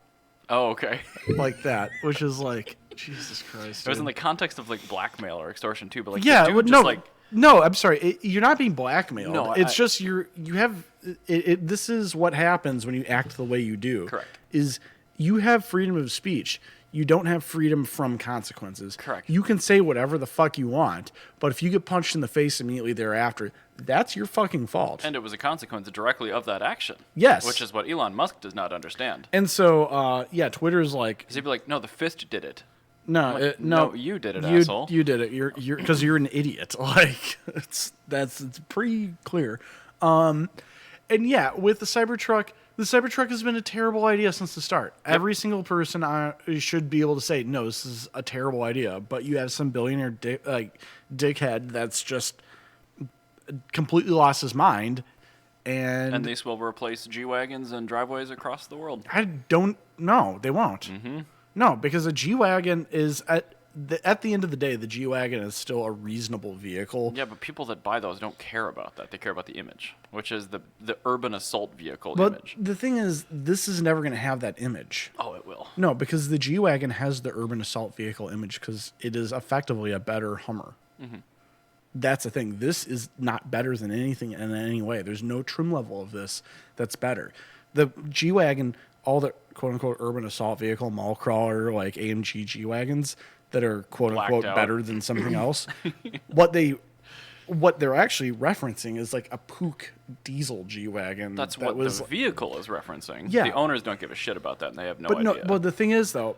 Oh, okay. like that, which is like Jesus Christ. It was in dude. the context of like blackmail or extortion too, but like Yeah, the dude well, just no, like no. I'm sorry. You're not being blackmailed. No, it's I- just you have. This is what happens when you act the way you do. Correct. Is you have freedom of speech. You don't have freedom from consequences. Correct. You can say whatever the fuck you want, but if you get punched in the face immediately thereafter, that's your fucking fault. and it was a consequence directly of that action. Yes. Which is what Elon Musk does not understand. And so, yeah, Twitter's like, Because he'd be like, "No, the fist did it." no, Like, no, no, you did it, asshole. You did it. You're because you're an idiot. Like it's pretty clear. And yeah, with the Cybertruck has been a terrible idea since the start. Every single person should be able to say, no, this is a terrible idea. But you have some billionaire dickhead that's just completely lost his mind. And these will replace G-Wagons and driveways across the world. I don't know. They won't. Mm-hmm. No, because a G-Wagon is at the end of the day, the G-Wagon is still a reasonable vehicle. Yeah, but people that buy those don't care about that. They care about the image, which is the urban assault vehicle But image. the thing is, this is never going to have that image. Oh, it will. No, because the G-Wagon has the urban assault vehicle image because it is effectively a better Hummer. Mm-hmm. That's the thing. This is not better than anything in any way. There's no trim level of this that's better. The G-Wagon, all the quote-unquote urban assault vehicle, mall crawler, like AMG G-Wagons that are quote-unquote Blacked out. better than something else, what they're actually referencing is like a Pook diesel G-Wagon. That's that what was the vehicle is referencing. Yeah. The owners don't give a shit about that, and they have no But idea. but the thing is though,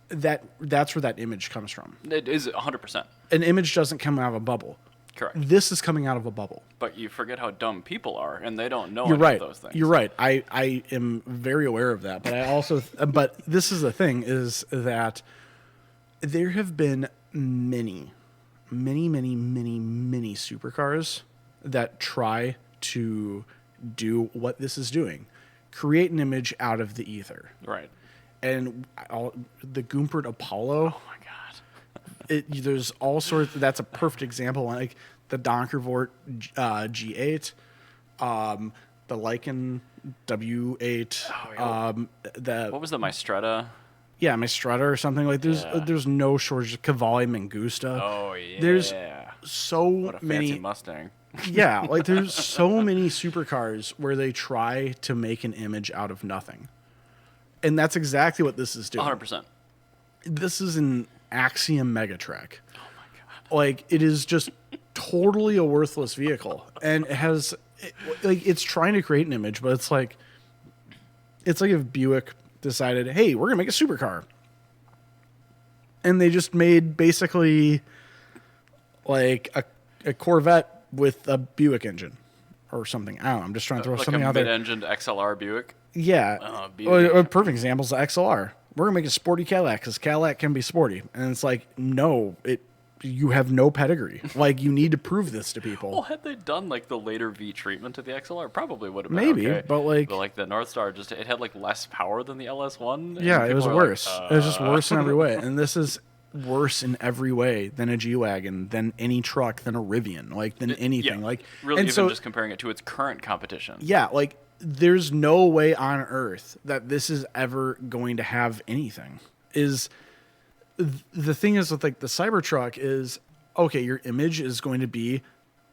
that's where that image comes from. It is 100%. An image doesn't come out of a bubble. Correct. This is coming out of a bubble. But you forget how dumb people are, and they don't know You're any right. of those things. You're right. I am very aware of that. But I also but this is the thing is that there have been many supercars that try to do what this is doing. Create an image out of the ether. Right. And the Goompert Apollo, Oh, my God. there's all sorts. That's a perfect example. Like the Donkervort G8, the Lycan W8, Oh, yeah. What was the Mistretta? my Strutter or something like. There's no shortage. Cavalli Mangusta. Oh, yeah. There's so what a fancy many. Mustang. Yeah, like there's so many supercars where they try to make an image out of nothing, and that's exactly what this is doing. 100%. This is an Axiom Megatrek. Oh, my God. Like it is just totally a worthless vehicle, and it has it's trying to create an image, but it's like if Buick decided, hey, we're gonna make a supercar, and they just made basically like a Corvette with a Buick engine or something. I don't know. I'm just trying to throw like something a out there. mid-engined XLR Buick. Yeah. Beauty. A perfect example is the XLR. We're going to make a sporty Cadillac because Cadillac can be sporty. And it's like, no, you have no pedigree. Like, you need to prove this to people. Well, had they done like the later V treatment to the XLR, probably would have been Maybe, okay. but like the North Star it had like less power than the LS1. Yeah, it was worse. Like, It was just worse in every way. And this is worse in every way than a G-Wagon, than any truck, than a Rivian, like than anything. Yeah, like really, and even so, just comparing it to its current competition. yeah, like there's no way on earth that this is ever going to have anything. The thing is with like the Cybertruck is, okay, your image is going to be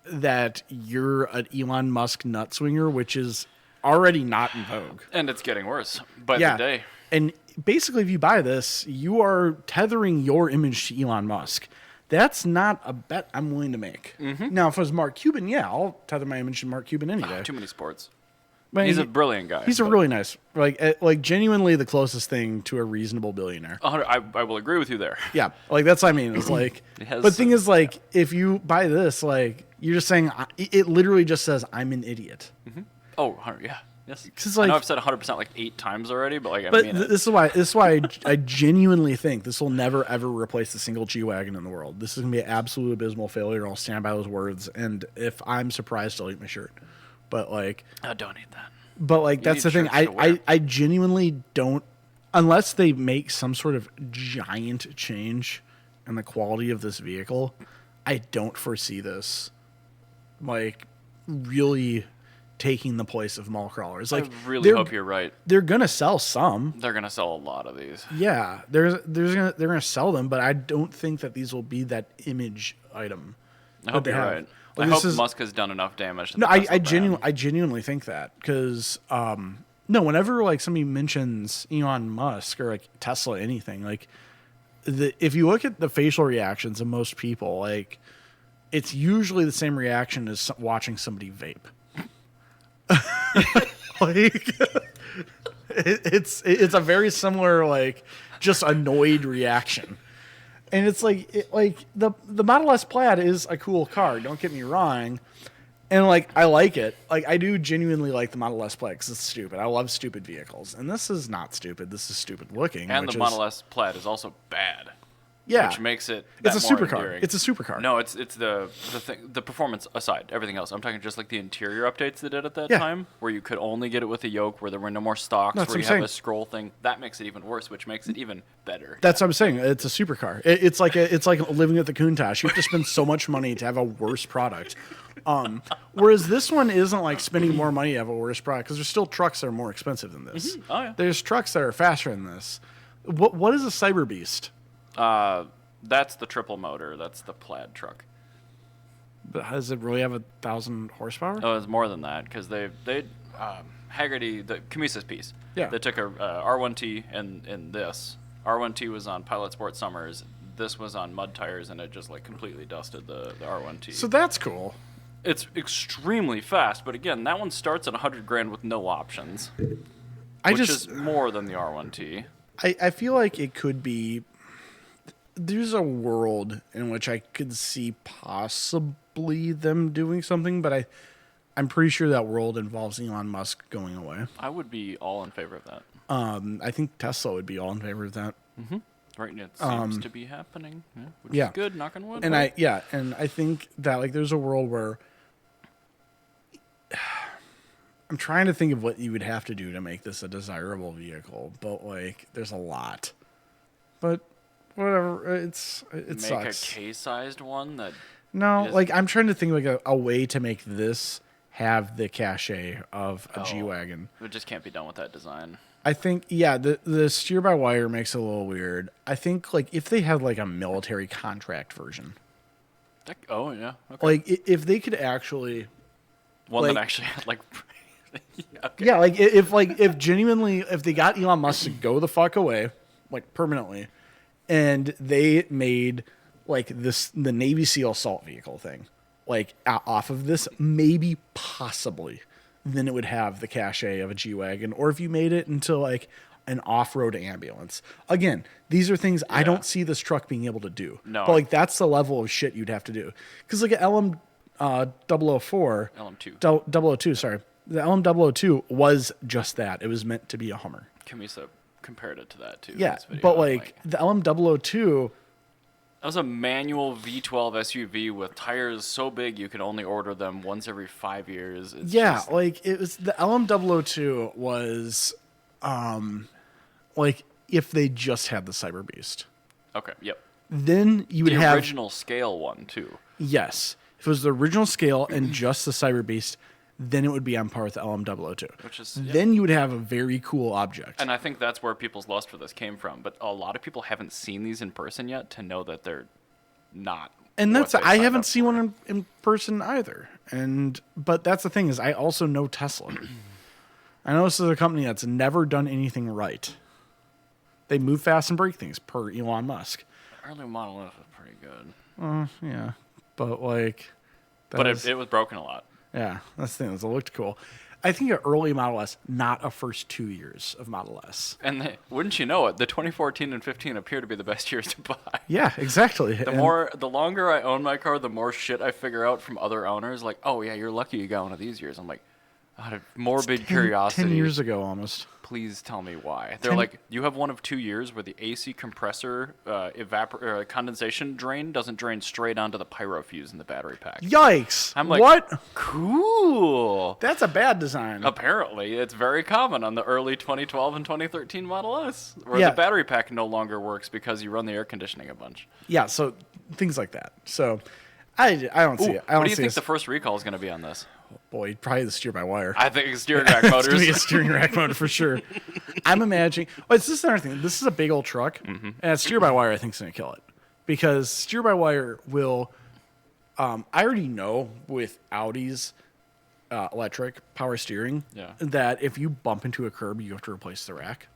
that you're an Elon Musk nut swinger, which is already not in vogue. And it's getting worse by the day. And basically, if you buy this, you are tethering your image to Elon Musk. That's not a bet I'm willing to make. Mm-hmm. Now, if it was Mark Cuban, yeah, I'll tether my image to Mark Cuban any day. Too many sports. But he's a brilliant guy. He's a really nice, like genuinely the closest thing to a reasonable billionaire. I will agree with you there. Yeah, like that's what I mean. It's like, but the thing is, like, if you buy this, like, you're just saying, it literally just says, I'm an idiot. Mm-hmm. Oh, 100, yeah. Yes. Like, I know I've said 100% like 8 times already, but like, this is why I genuinely think this will never ever replace the single G-Wagon in the world. This is gonna be an absolute abysmal failure. I'll stand by those words, and if I'm surprised, I'll eat my shirt. But like, I don't eat that. But like, that's the thing. I genuinely don't, unless they make some sort of giant change in the quality of this vehicle, I don't foresee this like really taking the place of mall crawlers. Like, I really hope you're right. They're gonna sell some. They're gonna sell a lot of these. Yeah, they're gonna sell them, but I don't think that these will be that image item. I hope you're right. Like, I hope Musk has done enough damage to the I genuinely think that, because no, whenever like somebody mentions Elon Musk or like Tesla, anything, like if you look at the facial reactions of most people, like it's usually the same reaction as watching somebody vape. Like it's a very similar, like, just annoyed reaction. And it's like, the Model S Plaid is a cool car. Don't get me wrong. And like, I like it. Like, I do genuinely like the Model S Plaid because it's stupid. I love stupid vehicles. And this is not stupid. This is stupid looking. And the Model S Plaid is also bad. Yeah. Which makes it It's a supercar. Endearing. It's a supercar. No, it's the thing, the performance aside, everything else. I'm talking just like the interior updates they did at that time, where you could only get it with a yoke, where there were no more stocks, where you have a scroll thing. That makes it even worse, which makes it even better. That's what I'm saying. It's a supercar. It's like living at the Countach. You have to spend so much money to have a worse product. Whereas this one isn't like spending more money to have a worse product, because there's still trucks that are more expensive than this. Mm-hmm. Oh, yeah. There's trucks that are faster than this. What is a Cyber Beast? That's the triple motor. That's the Plaid truck. But does it really have 1,000 horsepower? Oh, it's more than that, because they Haggerty, the Camisa's piece. Yeah. They took a R1T and this. R1T was on Pilot Sport Summers. This was on mud tires, and it just like completely dusted the R1T. So that's cool. It's extremely fast, but again, that one starts at $100,000 with no options, which is more than the R1T. I feel like it could be. There's a world in which I could see possibly them doing something, but I'm pretty sure that world involves Elon Musk going away. I would be all in favor of that. I think Tesla would be all in favor of that. Mm-hmm. Right, and it seems to be happening, which is good, knock on wood. And I think that like there's a world where I'm trying to think of what you would have to do to make this a desirable vehicle, but like there's a lot. But whatever, it sucks. Make a K-sized one that. No, like I'm trying to think of like a way to make this have the cachet of a G-Wagon. It just can't be done with that design. I think, the steer-by-wire makes it a little weird. I think, like, if they had, like, a military contract version. Oh, yeah. Okay. Like, if they could actually... One that actually had, like... Okay. Yeah, like, if genuinely, if they got Elon Musk to go the fuck away, like, permanently, and they made, like, the Navy SEAL assault vehicle thing, like, off of this, maybe, possibly... then it would have the cachet of a G-Wagon. Or if you made it into like an off-road ambulance. Again, these are things I don't see this truck being able to do. No. But like that's the level of shit you'd have to do. Because like an 004. LM2. 002, sorry. The LM002 was just that. It was meant to be a Hummer. Camisa compared it to that, too. Yeah, but like the LM002... That was a manual V12 SUV with tires so big you could only order them once every 5 years. It's just... like it was the LM002 was like if they just had the Cyber Beast. Okay, yep. Then you would have the original scale one too. Yes. If it was the original scale and just the Cyber Beast, then it would be on par with the LM002. Which is then you would have a very cool object. And I think that's where people's lust for this came from. But a lot of people haven't seen these in person yet to know that they're not. And that's I haven't seen one in person either. But that's the thing is I also know Tesla. I know this is a company that's never done anything right. They move fast and break things per Elon Musk. Early Model S was pretty good. Yeah. But like... But it was broken a lot. Yeah, that's the thing. It looked cool. I think an early Model S, not a first 2 years of Model S. And wouldn't you know it, the 2014 and 15 appear to be the best years to buy. Yeah, exactly. The longer I own my car, the more shit I figure out from other owners. Like, oh yeah, you're lucky you got one of these years. I'm like, out of morbid curiosity. 10 years ago almost. Please tell me why. They're like, you have one of 2 years where the AC compressor condensation drain doesn't drain straight onto the pyro fuse in the battery pack. Yikes. I'm like, what? Cool. That's a bad design. Apparently, it's very common on the early 2012 and 2013 Model S, where the battery pack no longer works because you run the air conditioning a bunch. Yeah, so things like that. So I don't see it. What do you think the first recall is going to be on this? Boy, probably the steer-by-wire. I think it's steering rack motors. It's going to be a steering rack motor for sure. I'm imagining... Oh, it's this another thing. This is a big old truck, and steer-by-wire I think is going to kill it. Because steer-by-wire will... I already know with Audi's electric power steering that if you bump into a curb, you have to replace the rack.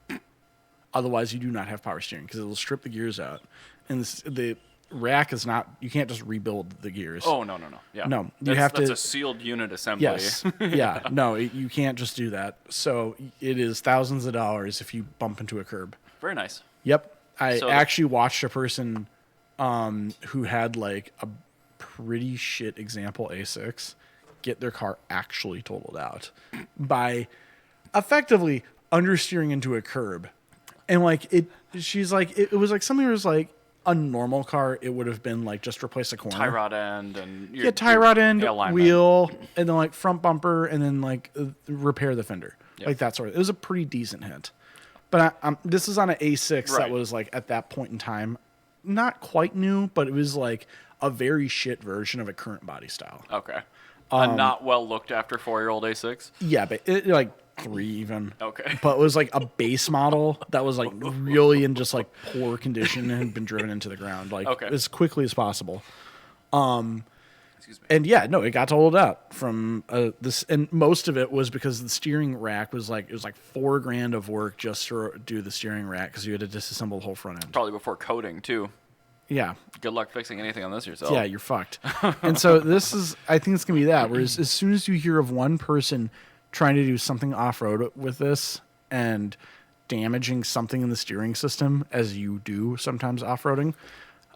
Otherwise, you do not have power steering because it will strip the gears out. And the rack is not... You can't just rebuild the gears. Oh, no. Yeah. No, that's a sealed unit assembly. Yes. Yeah. No, you can't just do that. So it is thousands of dollars if you bump into a curb. Very nice. Yep. I actually watched a person who had like a pretty shit example A6 get their car actually totaled out by effectively understeering into a curb. And like she's like, it was like something that was like, a normal car, it would have been like just replace a corner. Tie rod end and tie rod end, wheel, and then like front bumper, and then like repair the fender, like that sort of. It was a pretty decent hit, but this is on an A6 that was like at that point in time, not quite new, but it was like a very shit version of a current body style. Okay, a not well looked after 4-year-old A6. Yeah, but like 3 even. Okay. But it was like a base model that was like really in just like poor condition and had been driven into the ground like as quickly as possible. Excuse me. And yeah, no, it got totaled out from this, and most of it was because the steering rack was like, it was like $4,000 of work just to do the steering rack because you had to disassemble the whole front end. Probably before coating too. Yeah. Good luck fixing anything on this yourself. Yeah, you're fucked. And so I think it's gonna be that. Whereas as soon as you hear of one person trying to do something off-road with this and damaging something in the steering system, as you do sometimes off-roading.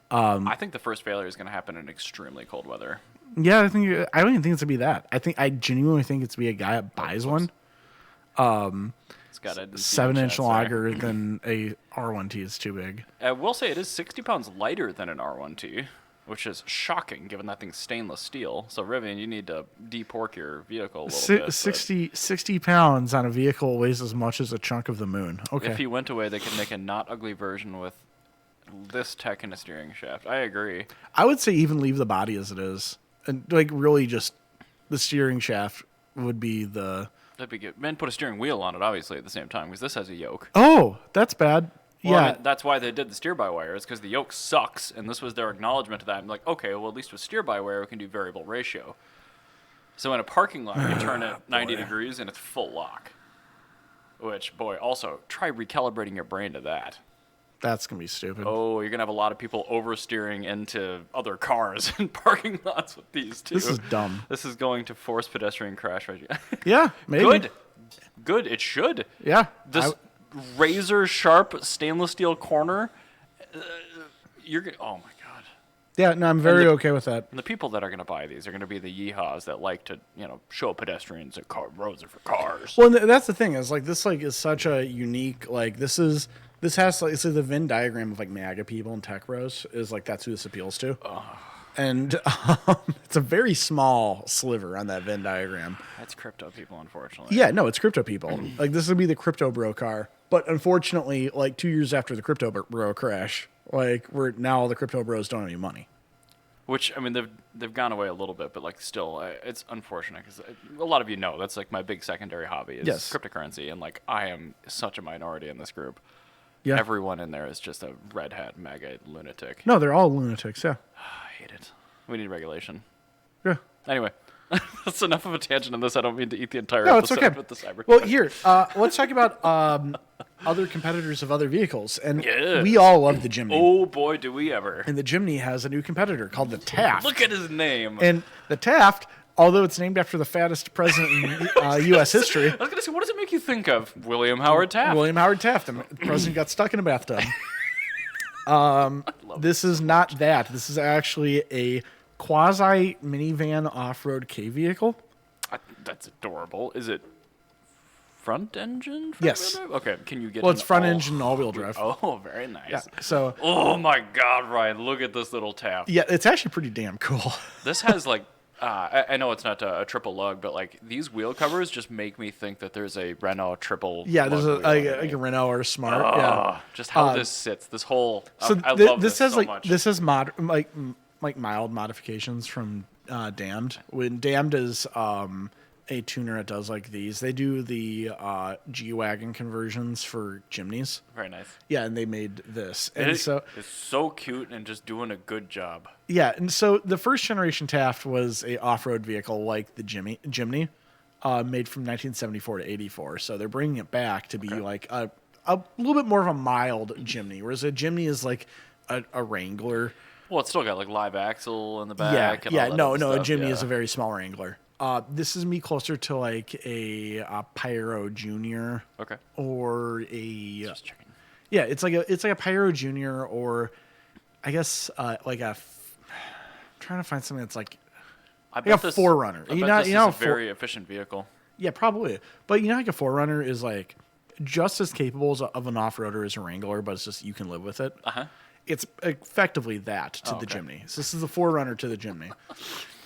I think the first failure is going to happen in extremely cold weather. Yeah, I don't even think it's going to be that. I genuinely think it's to be a guy that buys one. It's got a 7-inch longer than a R1T is too big. I will say it is 60 pounds lighter than an R1T. Which is shocking, given that thing's stainless steel. So, Rivian, you need to depork your vehicle a little bit. 60 pounds on a vehicle weighs as much as a chunk of the moon. Okay. If he went away, they could make a not ugly version with this tech and a steering shaft. I agree. I would say even leave the body as it is. And, like, really just the steering shaft would be the... That'd be good. And put a steering wheel on it, obviously, at the same time, because this has a yoke. Oh, that's bad. Well, yeah, I mean, that's why they did the steer-by-wire, is because the yoke sucks, and this was their acknowledgement of that. I'm like, okay, well, at least with steer-by-wire, we can do variable ratio. So in a parking lot, you turn it 90 degrees, and it's full lock. Which, boy, also, try recalibrating your brain to that. That's going to be stupid. Oh, you're going to have a lot of people oversteering into other cars in parking lots with these, too. This is dumb. This is going to force pedestrian crash rate. Yeah, maybe. Good. It should. Yeah. This... razor sharp stainless steel corner. Oh my god! Yeah, no, I'm very okay with that. And the people that are going to buy these are going to be the yeehaws that like to, show pedestrians that roads are for cars. Well, that's the thing is like this like is such a unique like this has like so the Venn diagram of like MAGA people and tech bros is like that's who this appeals to. And it's a very small sliver on that Venn diagram. That's crypto people, unfortunately. Yeah, no, it's crypto people. Like this would be the crypto bro car, but unfortunately, like 2 years after the crypto bro crash, like now all the crypto bros don't have any money. Which I mean, they've gone away a little bit, but like still, it's unfortunate because a lot of you know that's like my big secondary hobby is cryptocurrency, and like I am such a minority in this group. Yeah, everyone in there is just a red hat MAGA lunatic. No, they're all lunatics. Yeah, I hate it. We need regulation. Yeah. Anyway. That's enough of a tangent on this. I don't mean to eat the entire episode with the Cybertruck. Well, here, let's talk about other competitors of other vehicles. And yes. We all love the Jimny. Oh, boy, do we ever. And the Jimny has a new competitor called the TAFT. Look at his name. And the TAFT, although it's named after the fattest president in U.S. history. I was going to say, what does it make you think of? William Howard Taft. William Howard Taft. The president got stuck in a bathtub. This is not that. This is actually a quasi minivan off-road K vehicle. That's adorable. Is it front engine? Yes. Okay. Can you get? Well, it's front engine all-wheel drive. Oh, very nice. Yeah. So. Oh my God, Ryan! Look at this little Taft. Yeah, it's actually pretty damn cool. This has like. I know it's not a triple lug, but like these wheel covers just make me think that there's a Renault triple. Yeah, there's like a Renault or a Smart. Yeah. Just how this sits. This whole. So I love this has so like much. this has mild modifications from Damned. When Damned is a tuner that does like these, they do the G-Wagon conversions for Jimneys. Very nice. Yeah, and they made this. And it's so cute and just doing a good job. Yeah, and so the first generation Taft was a off-road vehicle like the Jimny, made from 1974 to 84. So they're bringing it back to be like a little bit more of a mild Jimny, whereas a Jimny is like a Wrangler. Well, it's still got like live axle in the back. Yeah, and all that a stuff. Jimny is a very small Wrangler. This is me closer to like a Pyro Junior. Okay. Or a. Just checking. Yeah, it's like a Pyro Junior, or I guess like a. I'm trying to find something that's like. I bet a Forerunner. I bet this is a very efficient vehicle. Yeah, probably. But like a Forerunner is like just as capable of an off-roader as a Wrangler, but it's just you can live with it. It's effectively that to the Jimny. So this is the Forerunner to the Jimny.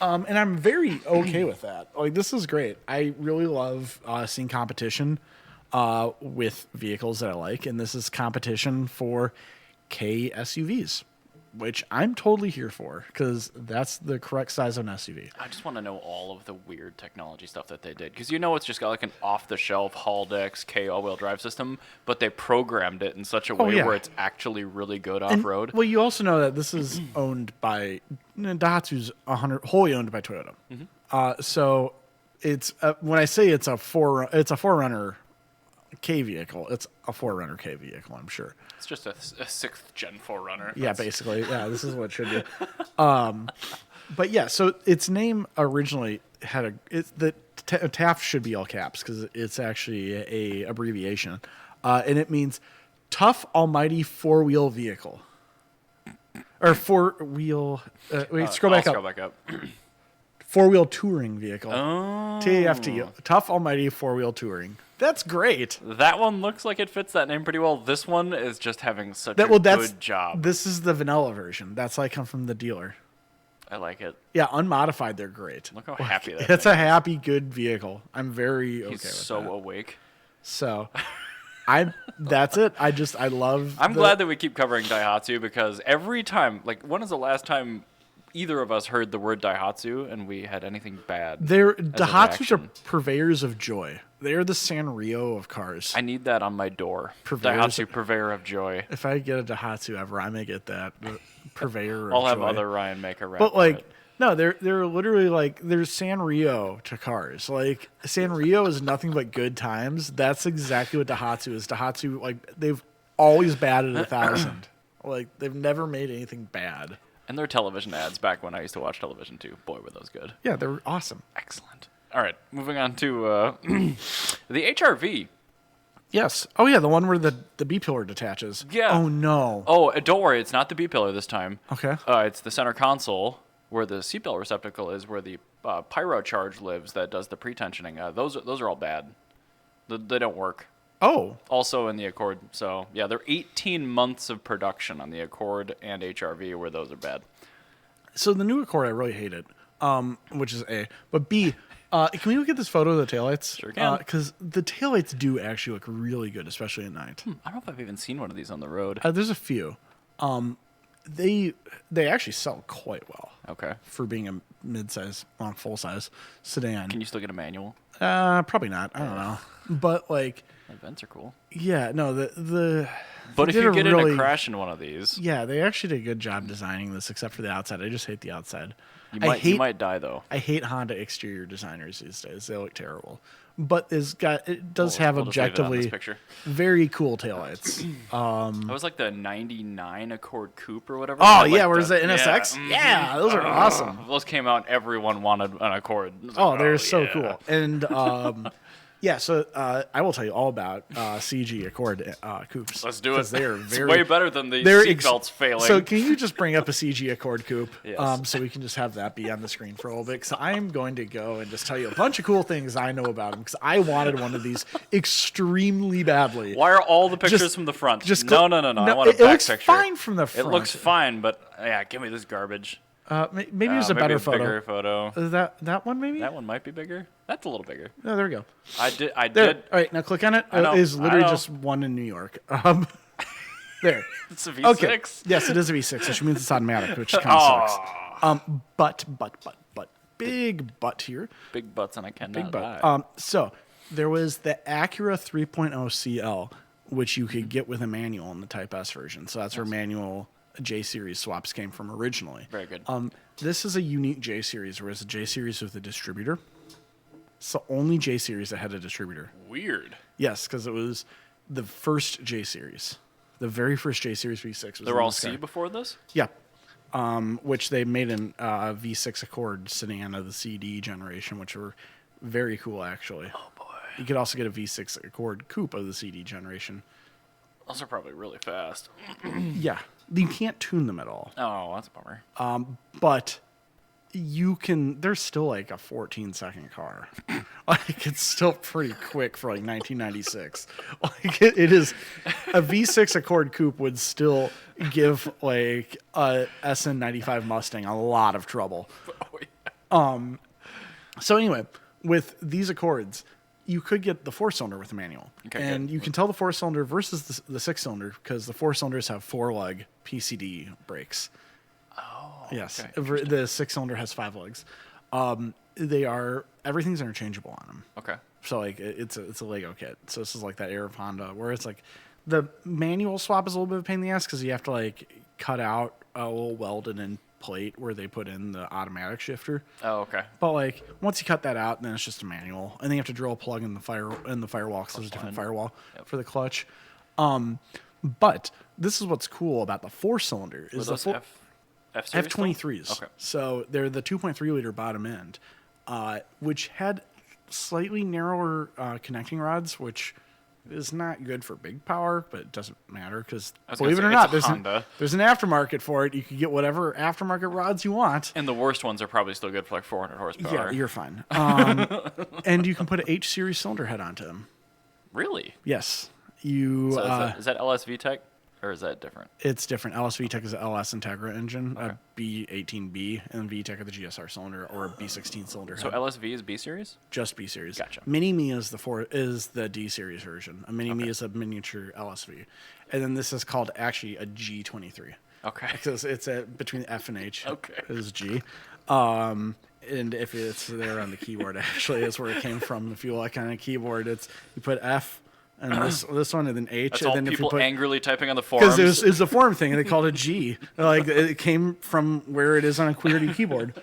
And I'm very okay with that. Like, this is great. I really love seeing competition with vehicles that I like. And this is competition for K SUVs, which I'm totally here for because that's the correct size of an SUV. I just want to know all of the weird technology stuff that they did. Because it's just got like an off-the-shelf Haldex K all-wheel drive system, but they programmed it in such a way where it's actually really good off-road. Well, you also know that this is owned by Daihatsu's wholly owned by Toyota. So it's when I say it's a Forerunner K vehicle, it's a Forerunner K vehicle, I'm sure. It's just a 6th gen Forerunner. Yeah, basically. Yeah, this is what it should be. But yeah, so its name originally had TAFT should be all caps because it's actually a abbreviation, and it means Tough Almighty Four-Wheel Vehicle, or four-wheel. Scroll back up. Four-wheel touring vehicle. Oh. TAFT. Tough Almighty Four-Wheel Touring. That's great. That one looks like it fits that name pretty well. This one is just having such a good job. This is the vanilla version. That's like come from the dealer. I like it. Yeah, unmodified, they're great. Look how happy that It's a happy, good vehicle. I'm very okay with that. He's so awake. So, that's it. I love. I'm glad that we keep covering Daihatsu because every time, like, when is the last time either of us heard the word Daihatsu and we had anything bad? Daihatsus are purveyors of joy. They're the Sanrio of cars. I need that on my door. Daihatsu, purveyor of joy. If I get a Daihatsu ever, I may get that. Purveyor of I'll joy. have other Ryan make a rap. But like, no, they're literally like there's Sanrio to cars. Like Sanrio is nothing but good times. That's exactly what Daihatsu is. Daihatsu, like, they've always batted 1,000. Like, they've never made anything bad. And their television ads back when I used to watch television too. Boy, were those good. Yeah, they're awesome. Excellent. All right, moving on to the HRV. Yes. Oh yeah, the one where the B pillar detaches. Yeah. Oh no. Oh, don't worry, it's not the B pillar this time. Okay. It's the center console where the seatbelt receptacle is, where the pyro charge lives that does the pre-tensioning. Those are all bad. They don't work. Oh. Also in the Accord. So yeah, they're 18 months of production on the Accord and HRV where those are bad. So the new Accord, I really hate it. Which is A. But B, can we look at this photo of the taillights? Sure can. Because the taillights do actually look really good, especially at night. I don't know if I've even seen one of these on the road. There's a few. They actually sell quite well. Okay. For being a mid-size, full-size sedan. Can you still get a manual? Probably not. I don't know. But like, The vents are cool. yeah, no, the. But they if you did get a in really- a crash in one of these, Yeah, they actually did a good job designing this, except for the outside. I just hate the outside. you might die though. I hate Honda exterior designers these days. They look terrible. But it does have We'll just leave it on this objectively picture. very cool taillights. That was like the '99 Accord Coupe or whatever. Oh Like yeah, where's the NSX? mhm. Yeah, those are awesome. Those came out. Everyone wanted an Accord. It was Oh, like, they're so yeah. cool. And yeah, so I will tell you all about CG Accord coupes. Let's do it. Because they are It's very way better than the they're seatbelts failing. So can you just bring up a CG Accord coupe, Yes. so we can just have that be on the screen for a little bit? Because I'm going to go and just tell you a bunch of cool things I know about them. Because I wanted one of these extremely badly. Why are all the pictures Just- from the front? just no. no, I want a it back looks picture. fine from the front. It looks fine, but yeah, give me this garbage. Maybe there's a Maybe better photo. Bigger photo. Is that one maybe? That one might be bigger. That's a little bigger. Oh, there we go. I did. There. All right, now click on it. I know, It is literally I know. just one in New York. There. It's a V6. Okay. Yes, it is a V6, which means it's automatic, which kind of sucks. But big butt here. Big butts and I cannot Big butt. lie. So there was the Acura 3.0 CL, which you could get with a manual in the Type S version. So that's where manual J Series swaps came from originally. Very good. This is a unique J Series, whereas a J Series with a distributor. It's the only J Series that had a distributor. Weird. Yes, because it was the first J Series. The very first J Series V6 was They were in all this C car. before this? Yeah. Which they made an V6 Accord sedan of the CD generation, which were very cool, actually. Oh, boy. You could also get a V6 Accord coupe of the CD generation. Those are probably really fast. Yeah. You can't tune them at all. Oh, that's a bummer. But you can, they're still like a 14-second car. Like, it's still pretty quick for like 1996. Like, it is, a V6 Accord coupe would still give like a SN95 Mustang a lot of trouble. Oh, yeah. So anyway, with these Accords, you could get the 4-cylinder with a manual. Okay, and good. you can tell the 4-cylinder versus the 6-cylinder because the 4-cylinders have 4-lug PCD brakes. Oh, Yes. okay. The 6-cylinder has 5 legs. Everything's interchangeable on them. Okay. So like it's a Lego kit. So this is like that era of Honda where it's like the manual swap is a little bit of a pain in the ass because you have to like cut out a little welded in plate where they put in the automatic shifter. Oh, okay. But like once you cut that out, then it's just a manual, and then you have to drill a plug in the firewall because there's a different firewall for the clutch. But this is what's cool about the 4-cylinder Were is those the F-Series still? F23s. Okay. So they're the 2.3 liter bottom end, which had slightly narrower connecting rods, which is not good for big power, but it doesn't matter because I was believe it gonna or say, not, it's a there's an Honda. aftermarket for it. You can get whatever aftermarket rods you want. And the worst ones are probably still good for like 400 horsepower. Yeah, you're fine. And you can put an H series cylinder head onto them. Really? Yes, you. So is that LSV Tech? Or is that different? It's different. LS VTEC is an LS Integra engine, a B18B, and VTEC of the GSR cylinder or a B16 cylinder So head. LSV is B series? Just B series. Gotcha. Mini Me is the D series version. A Mini Me is a miniature LSV, and then this is called actually a G23 Okay. because it's between F and H. Okay. Is G. And if it's there on the keyboard, actually, is where it came from. If you look on a keyboard, it's you put F and this one, and then H, That's and all then if you people put angrily typing on the forums. because it was a forum thing, and they called it G. Like it came from where it is on a QWERTY keyboard,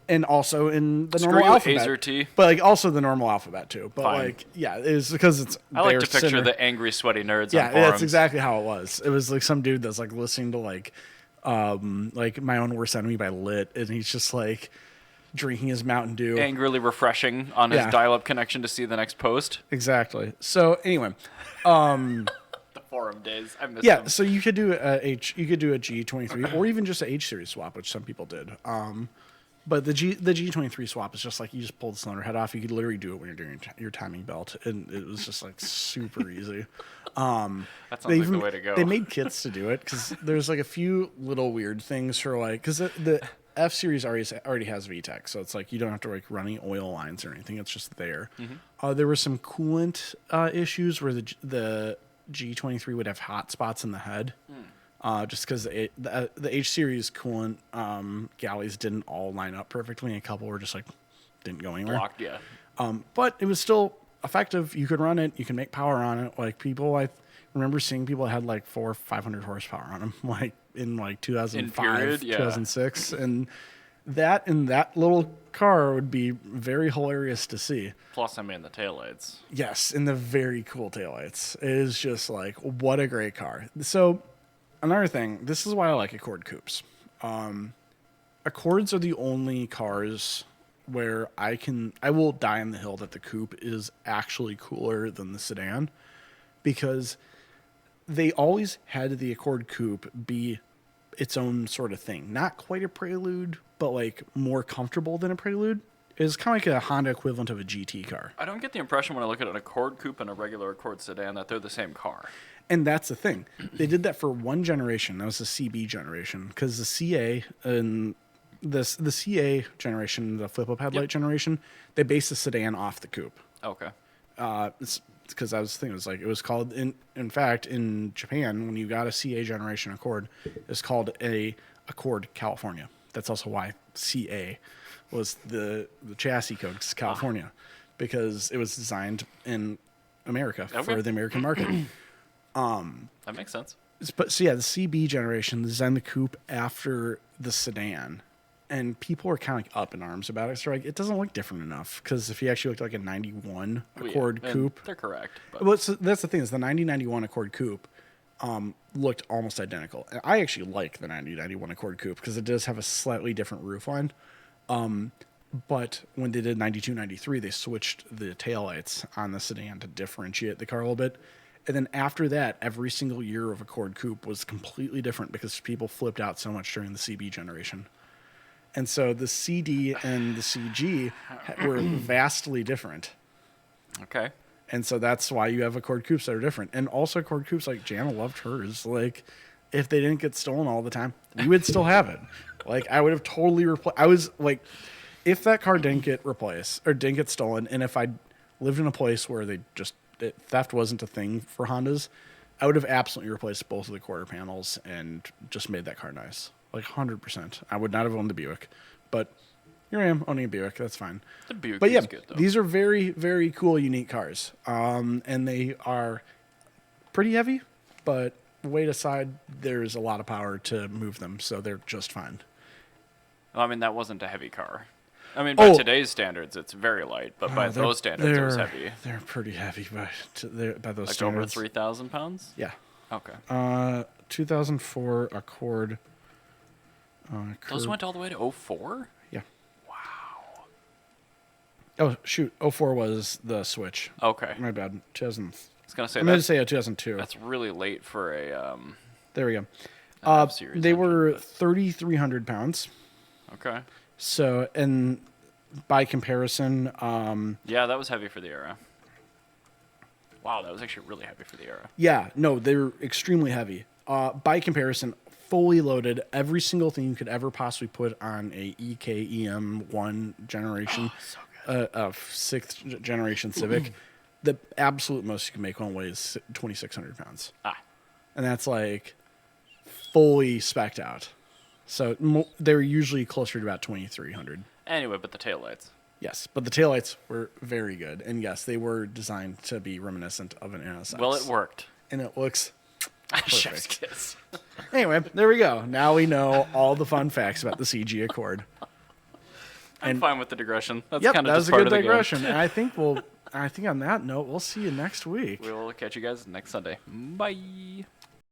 and also in the Screw normal you, alphabet. AZERTY. But like also the normal alphabet too. But Fine. like yeah, it's because it's. I like their to picture center. the angry, sweaty nerds Yeah, on forums. that's exactly how it was. It was like some dude that's like listening to like My Own Worst Enemy by Lit, and he's just like, drinking his Mountain Dew. Angrily refreshing on his dial-up connection to see the next post. Exactly. So anyway, The forum days. I miss them. so you could do a G23 or even just a H series swap, which some people did. But the G23 swap is just like you just pull the cylinder head off. You could literally do it when you're doing your timing belt, and it was just like super easy. That sounds like the way to go. They made kits to do it because there's like a few little weird things for like because the F series already has VTEC, so it's like you don't have to like run any oil lines or anything. It's just there. Mm-hmm. There were some coolant issues where the G23 would have hot spots in the head. Just because the H series coolant galleys didn't all line up perfectly, and a couple were just like didn't go anywhere. Blocked, yeah. But it was still effective. You could run it. You can make power on it. Like people, I remember seeing people that had like 400 or 500 horsepower on them, like in like 2005, 2006, and that in that little car would be very hilarious to see. Plus, I mean the taillights. Yes, and the very cool taillights. It is just like what a great car. So. Another thing, this is why I like Accord coupes. Accords are the only cars where I will die on the hill that the coupe is actually cooler than the sedan, because they always had the Accord coupe be its own sort of thing. Not quite a Prelude, but like more comfortable than a Prelude. It's kind of like a Honda equivalent of a GT car. I don't get the impression when I look at an Accord coupe and a regular Accord sedan that they're the same car. And that's the thing. They did that for one generation. That was the CB generation. Because the CA and the CA generation, the flip-up headlight generation, they based the sedan off the coupe. Okay. It's because I was thinking, it was called, in fact, in Japan, when you got a CA generation Accord, it's called a Accord California. That's also why CA was the chassis code, California, because it was designed in America for the American market. That makes sense. But so yeah, the CB generation designed the coupe after the sedan, and people were kind of like up in arms about it. So like, it doesn't look different enough, because if you actually looked like a 91 Accord coupe, they're correct. But. Well, so that's the thing, is the 9091 Accord coupe looked almost identical. And I actually like the 9091 Accord coupe because it does have a slightly different roofline. But when they did 9293, they switched the taillights on the sedan to differentiate the car a little bit. And then after that, every single year of Accord coupe was completely different because people flipped out so much during the CB generation. And so the CD and the CG were vastly different. Okay. And so that's why you have Accord coupes that are different. And also Accord coupes, like Jana loved hers. Like, if they didn't get stolen all the time, we would still have it. Like, I would have totally replaced. I was like, if that car didn't get replaced or didn't get stolen, and if I lived in a place where theft wasn't a thing for Hondas, I would have absolutely replaced both of the quarter panels and just made that car nice. Like 100%. I would not have owned the Buick, but here I am owning a Buick. That's fine. The Buick but is good, though. These are very, very cool, unique cars. And they are pretty heavy, but weight aside, there's a lot of power to move them, so they're just fine. Well, I mean, that wasn't a heavy car. I mean, by today's standards, it's very light, but by those standards, it was heavy. They're pretty heavy by those like standards. Over 3,000 pounds? Yeah. Okay. 2004 Accord. Those went all the way to 04? Yeah. Wow. Oh, shoot. 04 was the Switch. Okay. My bad. 2000. I was going to say I'm going to say 2002. That's really late for a... there we go. They were 3,300 pounds. Okay. So, and by comparison... yeah, that was heavy for the era. Wow, that was actually really heavy for the era. Yeah, no, they're extremely heavy. By comparison, fully loaded, every single thing you could ever possibly put on a EKEM1 generation, sixth generation Civic, the absolute most you can make one weighs 2,600 pounds. And that's like fully spec'd out. So they're usually closer to about 2,300. Anyway, but the taillights. Yes, but the taillights were very good. And yes, they were designed to be reminiscent of an NSX. Well, it worked. And it looks Chef's kiss. Anyway, there we go. Now we know all the fun facts about the CG Accord. I'm fine with the digression. That's yep, kind of that just was a part good of the digression. game. And I think on that note, we'll see you next week. We will catch you guys next Sunday. Bye.